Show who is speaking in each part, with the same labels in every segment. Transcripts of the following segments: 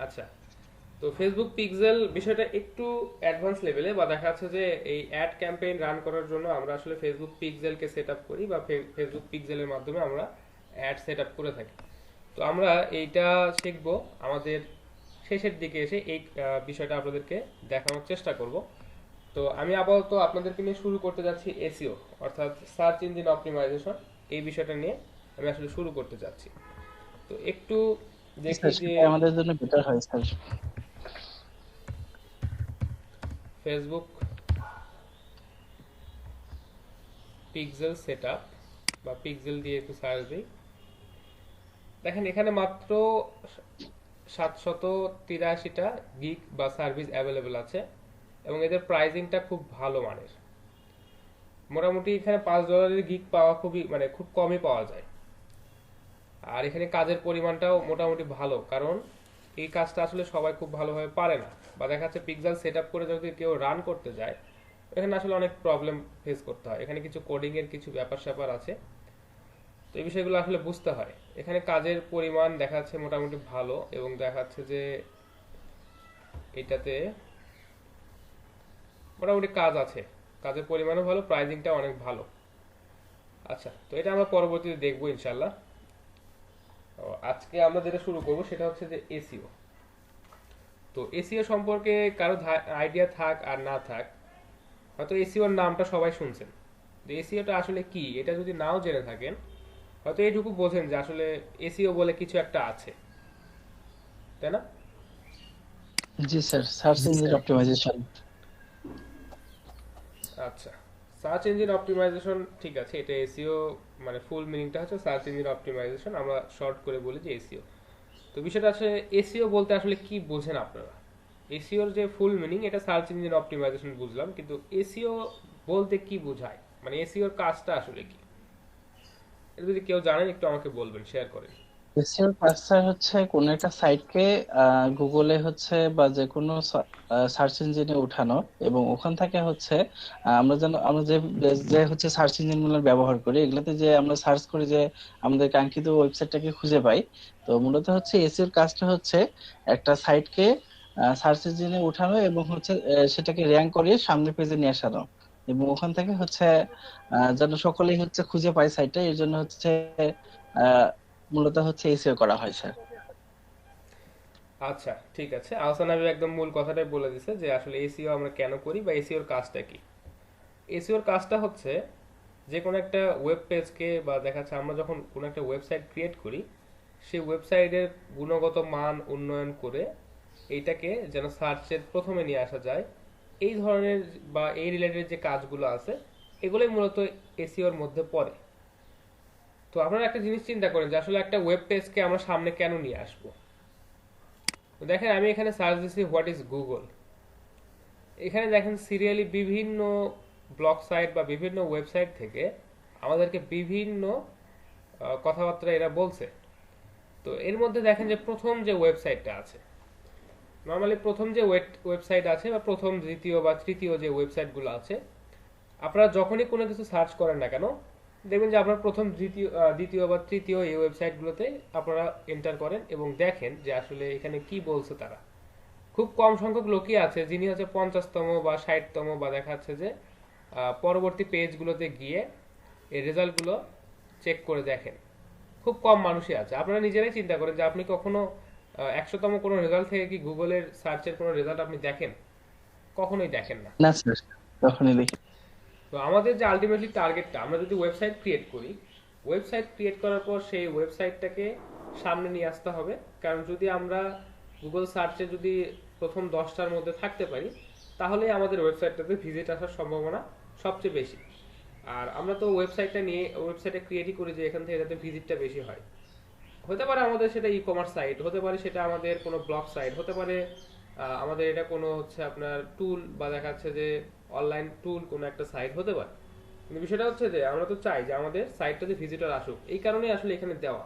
Speaker 1: আচ্ছা, তো Facebook pixel বিষয়টা একটু অ্যাডভান্স লেভেলে, বা দেখা যাচ্ছে যে এই অ্যাড ক্যাম্পেইন রান করার জন্য আমরা আসলে ফেসবুক পিক্সেলকে সেট আপ করি, বা ফেসবুক পিক্সেলের মাধ্যমে আমরা অ্যাড সেট আপ করে থাকি। তো আমরা এইটা শিখবো আমাদের শেষের দিকে এসে, এই বিষয়টা আপনাদেরকে দেখানোর চেষ্টা করব। তো আমি আপাতত আপনাদেরকে নিয়ে শুরু করতে যাচ্ছি এসইও, অর্থাৎ সার্চ ইঞ্জিন অপটিমাইজেশন। এই বিষয়টা নিয়ে আমি আসলে শুরু করতে চাচ্ছি। তো একটু দেখি
Speaker 2: স্যার
Speaker 1: যে
Speaker 2: সেটাই আমাদের জন্য বেটার হয় স্যার।
Speaker 1: ফেসবুক পিক্সেল সেটআপ বা পিক্সেল দিয়ে একটু সার্চ দিই। দেখেন এখানে মাত্র 783টা গিগ বা সার্ভিস অ্যাভেলেবেল আছে, এবং এদের প্রাইসিংটা খুব ভালো মানের। মোটামুটি এখানে $5 গিগ পাওয়া খুবই মানে খুব কমই পাওয়া যায়। আর এখানে কাজের পরিমাণটাও মোটামুটি ভালো, কারণ এই কাজটা আসলে সবাই খুব ভালোভাবে পারে না, বা দেখা যাচ্ছে পিক্সেল সেট আপ করে যদি কেউ রান করতে যায়, এখানে আসলে অনেক প্রবলেম ফেস করতে হয়। এখানে কিছু কোডিং এর কিছু ব্যাপার স্যাপার আছে, তো এই বিষয়গুলো আসলে বুঝতে হয়। এখানে কাজের পরিমাণ দেখা যাচ্ছে মোটামুটি ভালো, এবং দেখা যাচ্ছে যে এটাতে মোটামুটি কাজ আছে, কাজের পরিমাণও ভালো, প্রাইজিংটা অনেক ভালো। আচ্ছা, তো এটা আমরা পরবর্তীতে দেখবো ইনশাল্লাহ। আজকে আমরা যেটা শুরু করব সেটা হচ্ছে যে এসইও। তো এসইও সম্পর্কে কারো আইডিয়া থাক আর না থাক, হয়তো এসইওর নামটা সবাই শুনছেন। তো এসইওটা আসলে কি এটা যদি নাও জেনে থাকেন, হয়তো এইটুকু বোঝেন যে আসলে এসইও বলে কিছু একটা আছে, তাই না?
Speaker 2: জি স্যার, সার্চ ইঞ্জিন অপটিমাইজেশন।
Speaker 1: আচ্ছা, সার্চ ইঞ্জিন অপটিমাইজেশন, ঠিক আছে, এটা এসইও মানে ফুল মিনিংটা হচ্ছে সার্চ ইঞ্জিন অপটিমাইজেশন, আমরা শর্ট করে বলি যে এসইও। তো বিষয়টা আসলে এসইও বলতে আসলে কি বোঝেন আপনারা? এসইওর যে ফুল মিনিং এটা সার্চ ইঞ্জিন অপটিমাইজেশন বুঝলাম, কিন্তু এসইও বলতে কি বোঝায়, মানে এসইওর কাজটা আসলে কি? এটা যদি কেউ জানেন একটু আমাকে বলবেন, শেয়ার করেন।
Speaker 2: এসইও কাজ স্যার হচ্ছে কোন একটা সাইটকে গুগলে হচ্ছে বা যে কোনো সার্চ ইঞ্জিনে উঠানো, এবং ওখান থেকে হচ্ছে আমরা যে যে হচ্ছে সার্চ ইঞ্জিন গুলো ব্যবহার করি, এগুলোতে যে আমরা সার্চ করি যে আমাদের কাঙ্ক্ষিত ওয়েবসাইটটাকে খুঁজে পাই। তো মূলত হচ্ছে এসইওর কাজটা হচ্ছে একটা সাইটকে সার্চ ইঞ্জিনে উঠানো এবং হচ্ছে সেটাকে র্যাঙ্ক করিয়ে সামনের পেজে নিয়ে আসানো, এবং ওখান থেকে হচ্ছে যেন সকলেই হচ্ছে খুঁজে পায় সাইটটা, এর জন্য হচ্ছে মূলত হচ্ছে এসইও করা হয় স্যার।
Speaker 1: আচ্ছা, ঠিক আছে, আহসান হাবিব একদম মূল কথাটাই বলে দিছে যে আসলে এসইও আমরা কেন করি বা এসইওর কাজটা কি। এসইওর কাজটা হচ্ছে যে কোনো একটা ওয়েব পেজকে, বা দেখা যাচ্ছে আমরা যখন কোনো একটা ওয়েবসাইট ক্রিয়েট করি, সেই ওয়েবসাইটের গুণগত মান উন্নয়ন করে এইটাকে যেন সার্চের প্রথমে নিয়ে আসা যায়, এই ধরনের বা এই রিলেটেড যে কাজগুলো আছে, এগুলোই মূলত এসইওর মধ্যে পড়ে। তো আপনারা একটা জিনিস চিন্তা করেন যে আসলে একটা ওয়েব পেজকে আমরা সামনে কেন নিয়ে আসবো। তো দেখেন আমি এখানে সার্চ দিচ্ছি হোয়াট ইজ গুগল। এখানে দেখেন সিরিয়ালি বিভিন্ন ব্লগ সাইট বা বিভিন্ন ওয়েবসাইট থেকে আমাদেরকে বিভিন্ন কথাবার্তা এরা বলছে। তো এর মধ্যে দেখেন যে প্রথম যে ওয়েবসাইটটা আছে, নর্মালি প্রথম যে ওয়েবসাইট আছে বা প্রথম দ্বিতীয় বা তৃতীয় যে ওয়েবসাইটগুলো আছে, আপনারা যখনই কোনো কিছু সার্চ করেন না কেন, দেখবেন যে আপনার প্রথম দ্বিতীয় বা তৃতীয় এই ওয়েবসাইটগুলোতে আপনারা এন্টার করেন এবং দেখেন যে আসলে এখানে কি বলছে তারা। খুব কম সংখ্যক লোকই আছে যিনি হচ্ছে 50তম বা 60তম বা দেখা যাচ্ছে যে পরবর্তী পেজগুলোতে গিয়ে এই রেজাল্টগুলো চেক করে দেখেন। খুব কম মানুষই আছে। আপনারা নিজেরাই চিন্তা করেন যে আপনি কখনো 100তম কোনো রেজাল্ট থেকে কি গুগলের সার্চের কোনো রেজাল্ট আপনি দেখেন? কখনোই দেখেন না।
Speaker 2: না স্যার, তখনই দেখি।
Speaker 1: তো আমাদের যে আলটিমেটলি টার্গেটটা, আমরা যদি ওয়েবসাইট ক্রিয়েট করি, ওয়েবসাইট ক্রিয়েট করার পর সেই ওয়েবসাইটটাকে সামনে নিয়ে আসতে হবে। কারণ যদি আমরা গুগল সার্চে যদি প্রথম 10টার মধ্যে থাকতে পারি, তাহলে আমাদের ওয়েবসাইটটাতে ভিজিট আসার সম্ভাবনা সবচেয়ে বেশি। আর আমরা তো ওয়েবসাইটে ক্রিয়েটই করি যে এখান থেকে যাতে ভিজিটটা বেশি হয়। হতে পারে আমাদের সেটা ই কমার্স সাইট, হতে পারে সেটা আমাদের কোনো ব্লগ সাইট, হতে পারে আমাদের এটা কোনো হচ্ছে আপনার টুল, বা দেখা যাচ্ছে যে অনলাইন টুল কোনো একটা সাইট হতে পারে। কিন্তু বিষয়টা হচ্ছে যে আমরা তো চাই যে আমাদের সাইটটাতে ভিজিটর আসুক, এই কারণেই আসলে এখানে দেওয়া।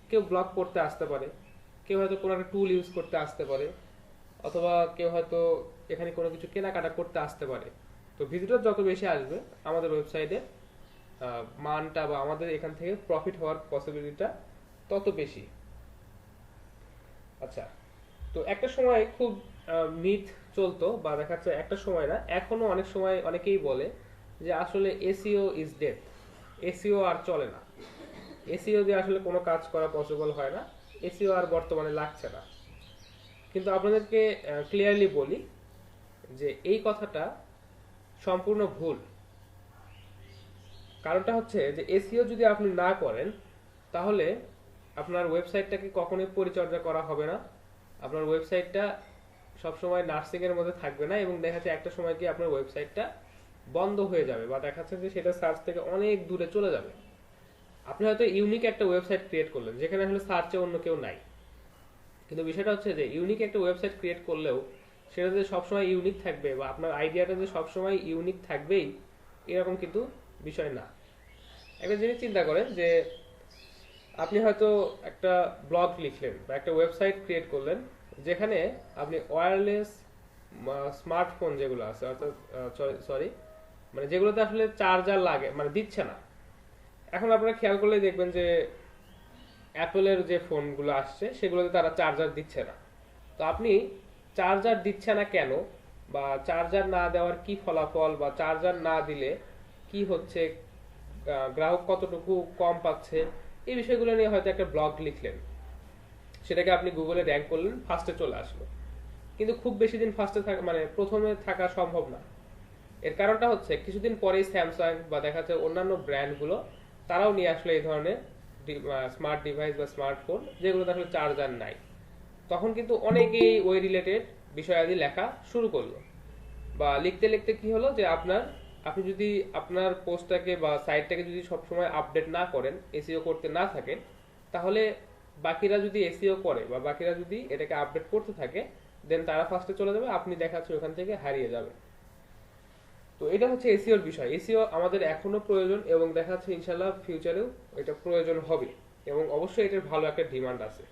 Speaker 1: কেউ ব্লগ করতে আসতে পারে, কেউ হয়তো কোনো একটা টুল ইউজ করতে আসতে পারে, অথবা কেউ হয়তো এখানে কোনো কিছু কেনাকাটা করতে আসতে পারে। তো ভিজিটর যত বেশি আসবে আমাদের ওয়েবসাইটে মানটা বা আমাদের এখান থেকে প্রফিট হওয়ার পসিবিলিটিটা তত বেশি। আচ্ছা, তো তো একটা সময় খুব মিথ চলতো, বা দেখা যাচ্ছে একটা সময় না, এখনো অনেক সময় অনেকেই বলে যে আসলে এসইও ইজ ডেথ, এসইও আর চলে না, এসইও দিয়ে আসলে কোনো কাজ করা পসিবল হয় না, এসইও আর বর্তমানে লাগছে না। কিন্তু আপনাদেরকে ক্লিয়ারলি বলি যে এই কথাটা সম্পূর্ণ ভুল। কারণটা হচ্ছে যে এসইও যদি আপনি না করেন তাহলে আপনার ওয়েবসাইটটাকে কখনোই পরিচর্যা করা হবে না, আপনার ওয়েবসাইটটা সবসময় নার্সিং এর মধ্যে থাকবে না, এবং দেখা যাচ্ছে একটা সময় গিয়ে আপনার ওয়েবসাইটটা বন্ধ হয়ে যাবে, বা দেখা যাচ্ছে যে সেটা সার্চ থেকে অনেক দূরে চলে যাবে। আপনি হয়তো ইউনিক একটা ওয়েবসাইট ক্রিয়েট করলেন যেখানে আসলে সার্চে অন্য কেউ নাই, কিন্তু বিষয়টা হচ্ছে যে ইউনিক একটা ওয়েবসাইট ক্রিয়েট করলেও সেটা যে সবসময় ইউনিক থাকবে, বা আপনার আইডিয়াটা যে সবসময় ইউনিক থাকবেই এরকম কিন্তু বিষয় না। একটা জিনিস চিন্তা করেন যে আপনি হয়তো একটা ব্লগ লিখলেন বা একটা ওয়েবসাইট ক্রিয়েট করলেন যেখানে আপনি ওয়্যারলেস স্মার্টফোন যেগুলো আছে, অর্থাৎ সরি, মানে যেগুলোতে আসলে চার্জার লাগে মানে দিচ্ছে না। এখন আপনারা খেয়াল করলে দেখবেন যে অ্যাপলের যে ফোনগুলো আসছে সেগুলোতে তারা চার্জার দিচ্ছে না। তো আপনি চার্জার দিচ্ছে না কেন, বা চার্জার না দেওয়ার কি ফলাফল, বা চার্জার না দিলে কি হচ্ছে, গ্রাহক কতটুকু কম পাচ্ছে, এই বিষয়গুলো নিয়ে হয়তো একটা ব্লগ লিখলেন, সেটাকে আপনি গুগলে র্যাঙ্ক করলেন, ফার্স্টে চলে আসলো। কিন্তু খুব বেশি দিন ফার্স্টে থাকা মানে প্রথমে থাকা সম্ভব না। এর কারণটা হচ্ছে কিছুদিন পরেই স্যামসাং বা দেখা যাচ্ছে অন্যান্য ব্র্যান্ডগুলো তারাও নিয়ে আসলো এই ধরনের স্মার্ট ডিভাইস বা স্মার্টফোন যেগুলোতে আসলে চার্জার নাই। তখন কিন্তু অনেকেই ওই রিলেটেড বিষয়াদি লেখা শুরু করলো, বা লিখতে লিখতে কি হলো যে আপনি যদি আপনার পোস্টটাকে বা সাইটটাকে যদি সবসময় আপডেট না করেন, এসইও করতে না থাকেন, তাহলে বাকিরা যদি এসইও করে বা বাকিরা যদি এটাকে আপডেট করতে থাকে, দেন তারা ফার্স্টে চলে যাবে, আপনি দেখাচ্ছে ওখান থেকে হারিয়ে যাবে। তো এটা হচ্ছে এসইওর বিষয়। এসইও আমাদের এখনো প্রয়োজন, এবং দেখা যাচ্ছে ইনশাল্লাহ ফিউচারেও এটা প্রয়োজন হবে, এবং অবশ্যই এটার ভালো একটা ডিমান্ড আছে।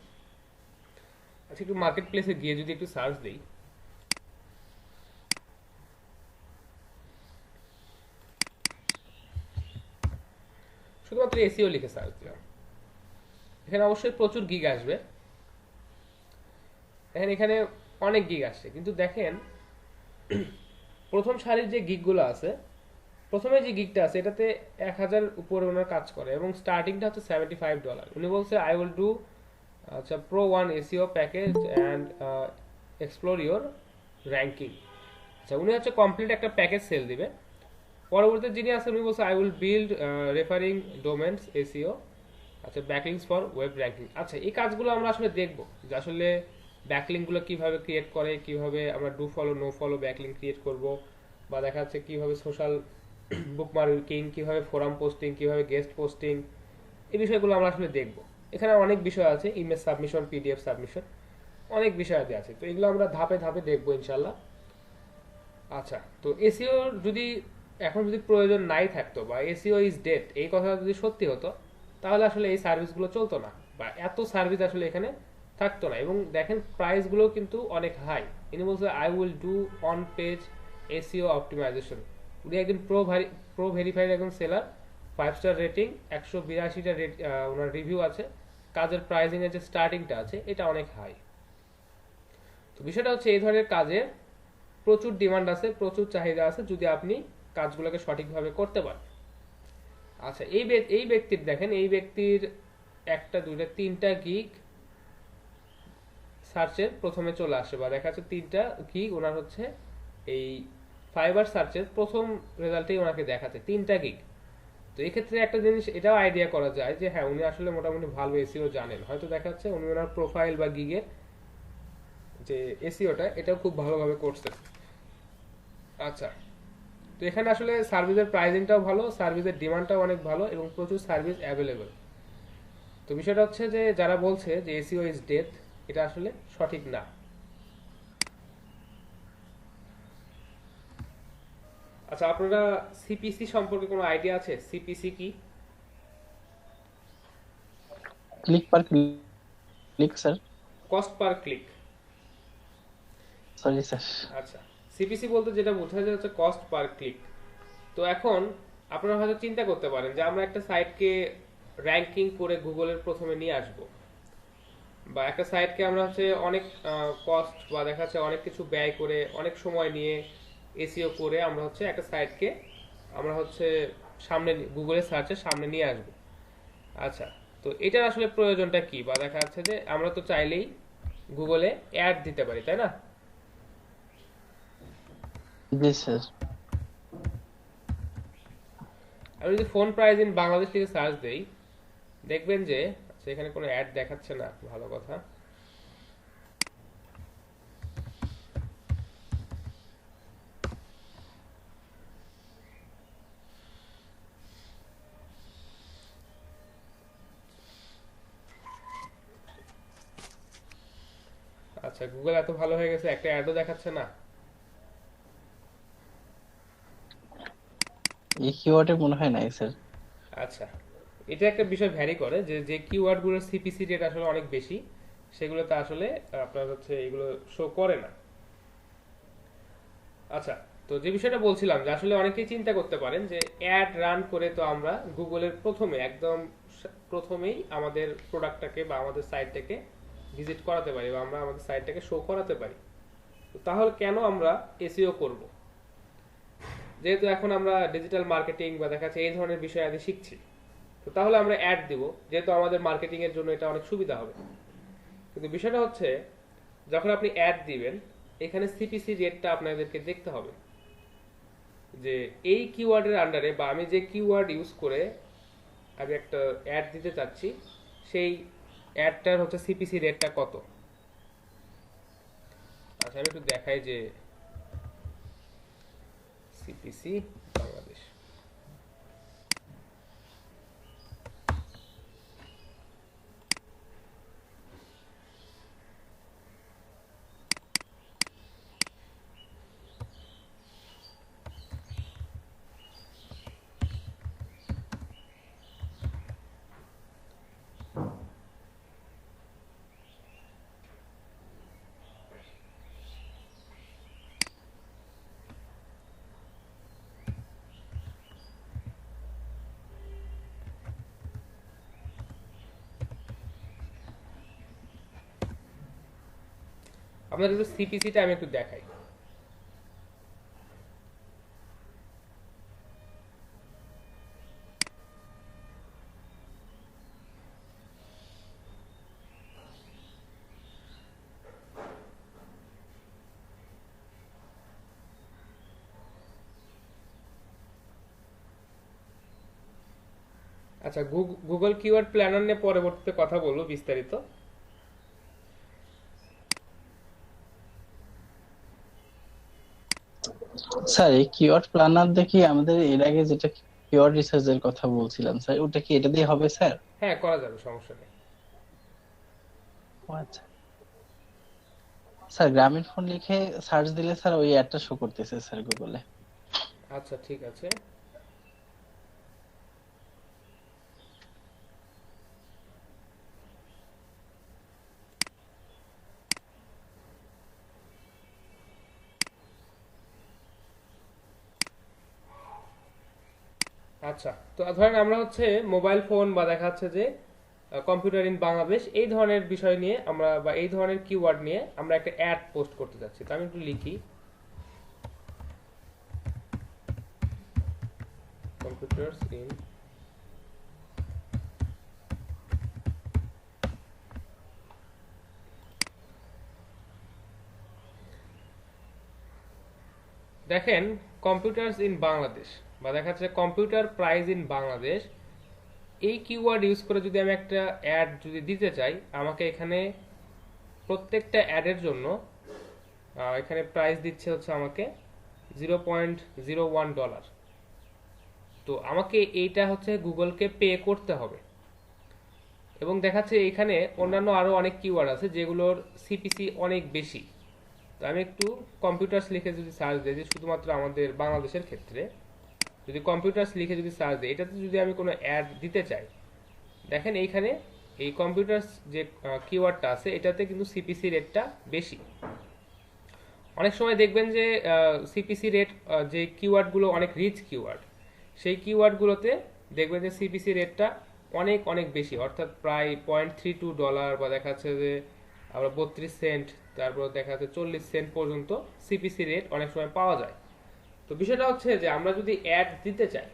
Speaker 1: আচ্ছা, একটু মার্কেট প্লেসে গিয়ে যদি একটু সার্চ দিই, শুধুমাত্র এসইও লিখে সার্চ দিলাম, এখানে অবশ্যই প্রচুর গিগ আসবে, এখানে অনেক গিগ আসছে। কিন্তু দেখেন প্রথম সারির যে গিগগুলো আছে, প্রথমে যে গিগটা আছে এটাতে 1,000 উপরে ওনার কাজ করে, এবং স্টার্টিংটা হচ্ছে $75। উনি বলছে আই উইল ডু আচ্ছা pro 1 SEO package and explore your ranking. আচ্ছা, উনি হচ্ছে কমপ্লিট একটা প্যাকেজ সেল দিবে। পরবর্তী যিনি আছে উনি বলছে I will build referring domains SEO, আচ্ছা ব্যাকলিংস ফর ওয়েব র্যাঙ্কিং। আচ্ছা, এই কাজগুলো আমরা আসলে দেখবো যে আসলে ব্যাকলিংগুলো কিভাবে ক্রিয়েট করে, কিভাবে আমরা do follow no follow backlink create করব, বা দেখা যাচ্ছে কিভাবে সোশ্যাল বুকমার্কিং, কিভাবে ফোরাম পোস্টিং, কিভাবে গেস্ট পোস্টিং, এই বিষয়গুলো আমরা আসলে দেখবো। এখানে অনেক বিষয় আছে, ইমেজ সাবমিশন, পিডিএফ সাবমিশন, অনেক বিষয় আছে। তো এগুলো আমরা ধাপে ধাপে দেখবো ইনশাল্লাহ। আচ্ছা, তো এসইও যদি এখন যদি প্রয়োজন নাই থাকতো, বা এসইও ইজ ডেড এই কথাটা যদি সত্যি হতো, তাহলে আসলে এই সার্ভিসগুলো চলতো না, বা এত সার্ভিস আসলে এখানে থাকতো না। এবং দেখেন প্রাইসগুলো কিন্তু অনেক হাই। ইনি বলছে I will do on page SEO optimization. উনি একজন প্রো ভেরিফাইড একজন সেলার, 5 স্টার রেটিং, 182টা ওনার রিভিউ আছে, কাজের প্রাইসিং এর যে স্টার্টিংটা আছে এটা অনেক হাই। তো বিষয়টা হচ্ছে এই ধরনের কাজের প্রচুর ডিমান্ড আছে, প্রচুর চাহিদা আছে, যদি আপনি কাজগুলোকে সঠিকভাবে করতে পারেন। আচ্ছা, এই ব্যক্তির দেখেন, এই ব্যক্তির একটা দুইটা তিনটা গিগ সার্চের প্রথমে চলে আসে, বা দেখা যাচ্ছে তিনটা গিগ ওনার হচ্ছে এই ফাইবার সার্চের প্রথম রেজাল্টেই ওনাকে দেখাচ্ছে 3টা গিগ। তো এক্ষেত্রে একটা জিনিস এটাও আইডিয়া করা যায় যে হ্যাঁ উনি আসলে মোটামুটি ভালো এসইও জানেন, হয়তো দেখা যাচ্ছে উনি ওনার প্রোফাইল বা গিগের যে এসইওটা এটাও খুব ভালোভাবে করছেন। আচ্ছা, তো এখানে আসলে সার্ভিসের প্রাইসিংটাও ভালো, সার্ভিসের ডিমান্ডটাও অনেক ভালো, এবং প্রচুর সার্ভিস অ্যাভেলেবল। তো বিষয়টা হচ্ছে যে যারা বলছে যে এসইও ইজ ডেথ, এটা আসলে সঠিক না। আচ্ছা, আপনারা সিপিসি সম্পর্কে কোনো আইডিয়া আছে? সিপিসি কি?
Speaker 2: ক্লিক পার click sir.
Speaker 1: Cost per click.
Speaker 2: Sorry sir.
Speaker 1: আচ্ছা, সিপিসি বলতে যেটা বোঝা যায় হচ্ছে কস্ট পার ক্লিক। তো এখন আপনারা হয়তো চিন্তা করতে পারেন যে আমরা একটা সাইটকে র্যাঙ্কিং করে গুগলের প্রথমে নিয়ে আসব, বা একটা সাইটকে আমরা হচ্ছে অনেক কস্ট বা দেখা যাচ্ছে অনেক কিছু ব্যয় করে অনেক সময় নিয়ে এসইও করে আমরা হচ্ছে একটা সাইটকে আমরা হচ্ছে সামনে গুগলে সার্চের সামনে নিয়ে আসবো। আচ্ছা, তো এটার আসলে প্রয়োজনটা কি? বা দেখা যাচ্ছে যে আমরা তো চাইলেই গুগলে অ্যাড দিতে পারি, তাই না?
Speaker 2: জি স্যার।
Speaker 1: আমি যদি ফোন প্রাইস ইন বাংলাদেশ থেকে সার্চ দেই, দেখবেন যে আচ্ছা, এখানে কোনো অ্যাড দেখাচ্ছে না, ভালো কথা। আচ্ছা, গুগল এত ভালো হয়ে গেছে একটা অ্যাডও দেখাচ্ছে না।
Speaker 2: এই কিওয়ার্ডে মনে হয় নাই স্যার।
Speaker 1: আচ্ছা, এটা একটা বিষয় ভ্যারি করে যে যে কিওয়ার্ডগুলোর সিপিসি রেট আসলে অনেক বেশি, সেগুলোতে আসলে আপনার হচ্ছে এগুলো শো করে না। আচ্ছা, তো যে বিষয়টা বলছিলাম যে আসলে অনেকেই চিন্তা করতে পারেন যে অ্যাড রান করে তো আমরা গুগলের প্রথমে একদম প্রথমেই আমাদের প্রোডাক্টটাকে বা আমাদের সাইটটাকে ভিজিট করাতে পারি বা আমরা আমাদের সাইটটাকে শো করাতে পারি। তো তাহলে কেন আমরা এসইও করব? যেহেতু এখন আমরা ডিজিটাল মার্কেটিং বা দেখা যাচ্ছে এই ধরনের বিষয় আদি শিখছি, তো তাহলে আমরা অ্যাড দিব, যেহেতু আমাদের মার্কেটিং এর জন্য এটা অনেক সুবিধা হবে। কিন্তু বিষয়টা হচ্ছে যখন আপনি অ্যাড দিবেন, এখানে সিপিসি রেটটা আপনাদেরকে দেখতে হবে যে এই কিওয়ার্ডের আন্ডারে বা আমি যে কিওয়ার্ড ইউজ করে আমি একটা অ্যাড দিতে চাচ্ছি, সেই অ্যাডটার হচ্ছে সিপিসি রেটটা কত। আচ্ছা, আমি একটু দেখাই যে সিপিসি বাংলাদেশ। আপনাদের একটু সিপিসিটা আমি একটু দেখাই। আচ্ছা, গুগল কিওয়ার্ড প্ল্যানার নিয়ে পরবর্তীতে কথা বলবো বিস্তারিত।
Speaker 2: স্যার এই কিওয়ার্ড প্ল্যানার দেখি আমাদের এর আগে যেটা কিওয়ার্ড রিসার্চের কথা বলছিলাম স্যার, ওটা কি এটা দিয়ে হবে স্যার?
Speaker 1: হ্যাঁ, করা যাবে, সমস্যা নেই।
Speaker 2: ও আচ্ছা স্যার, গ্রামীণ ফোন লিখে সার্চ দিলে স্যার ওই অ্যাডটা শো করতেছে স্যার গুগলে।
Speaker 1: আচ্ছা, ঠিক আছে। আচ্ছা, তো ধরেন আমরা হচ্ছে মোবাইল ফোন বা দেখা যাচ্ছে যে কম্পিউটার ইন বাংলাদেশ এই ধরনের বিষয় নিয়ে আমরা বা এই ধরনের কিওয়ার্ড নিয়ে আমরা একটা অ্যাড পোস্ট করতে যাচ্ছি। তো আমি একটু লিখি কম্পিউটারস ইন। দেখেন, কম্পিউটারস ইন বাংলাদেশ বা দেখা যাচ্ছে কম্পিউটার প্রাইস ইন বাংলাদেশ, এই কিওয়ার্ড ইউজ করে যদি আমি একটা অ্যাড যদি দিতে চাই, আমাকে এখানে প্রত্যেকটা অ্যাডের জন্য এখানে প্রাইস দিচ্ছে হচ্ছে আমাকে $0.01। তো আমাকে এইটা হচ্ছে গুগলকে পে করতে হবে। এবং দেখাচ্ছে এখানে অন্যান্য আরো অনেক কিওয়ার্ড আছে যেগুলোর সিপিসি অনেক বেশি। তো আমি একটু কম্পিউটার্স লিখে যদি সার্চ দিই, যে শুধুমাত্র আমাদের বাংলাদেশের ক্ষেত্রে যদি কম্পিউটার্স লিখে যদি সার্চ দিই, এটাতে যদি আমি কোনো অ্যাড দিতে চাই, দেখেন এইখানে এই কম্পিউটার্স যে কিওয়ার্ডটা আছে এটাতে কিন্তু সিপিসি রেটটা বেশি। অনেক সময় দেখবেন যে সিপিসি রেট যে কিওয়ার্ডগুলো অনেক রিচ কিওয়ার্ড, সেই কিওয়ার্ডগুলোতে দেখবেন যে সিপিসি রেটটা অনেক অনেক বেশি, অর্থাৎ প্রায় $0.32 বা দেখা যাচ্ছে যে আমরা 32 সেন্ট, তারপর দেখা যাচ্ছে 40 সেন্ট পর্যন্ত সিপিসি রেট অনেক সময় পাওয়া যায়। তো বিষয়টা হচ্ছে যে আমরা যদি অ্যাড দিতে চাই,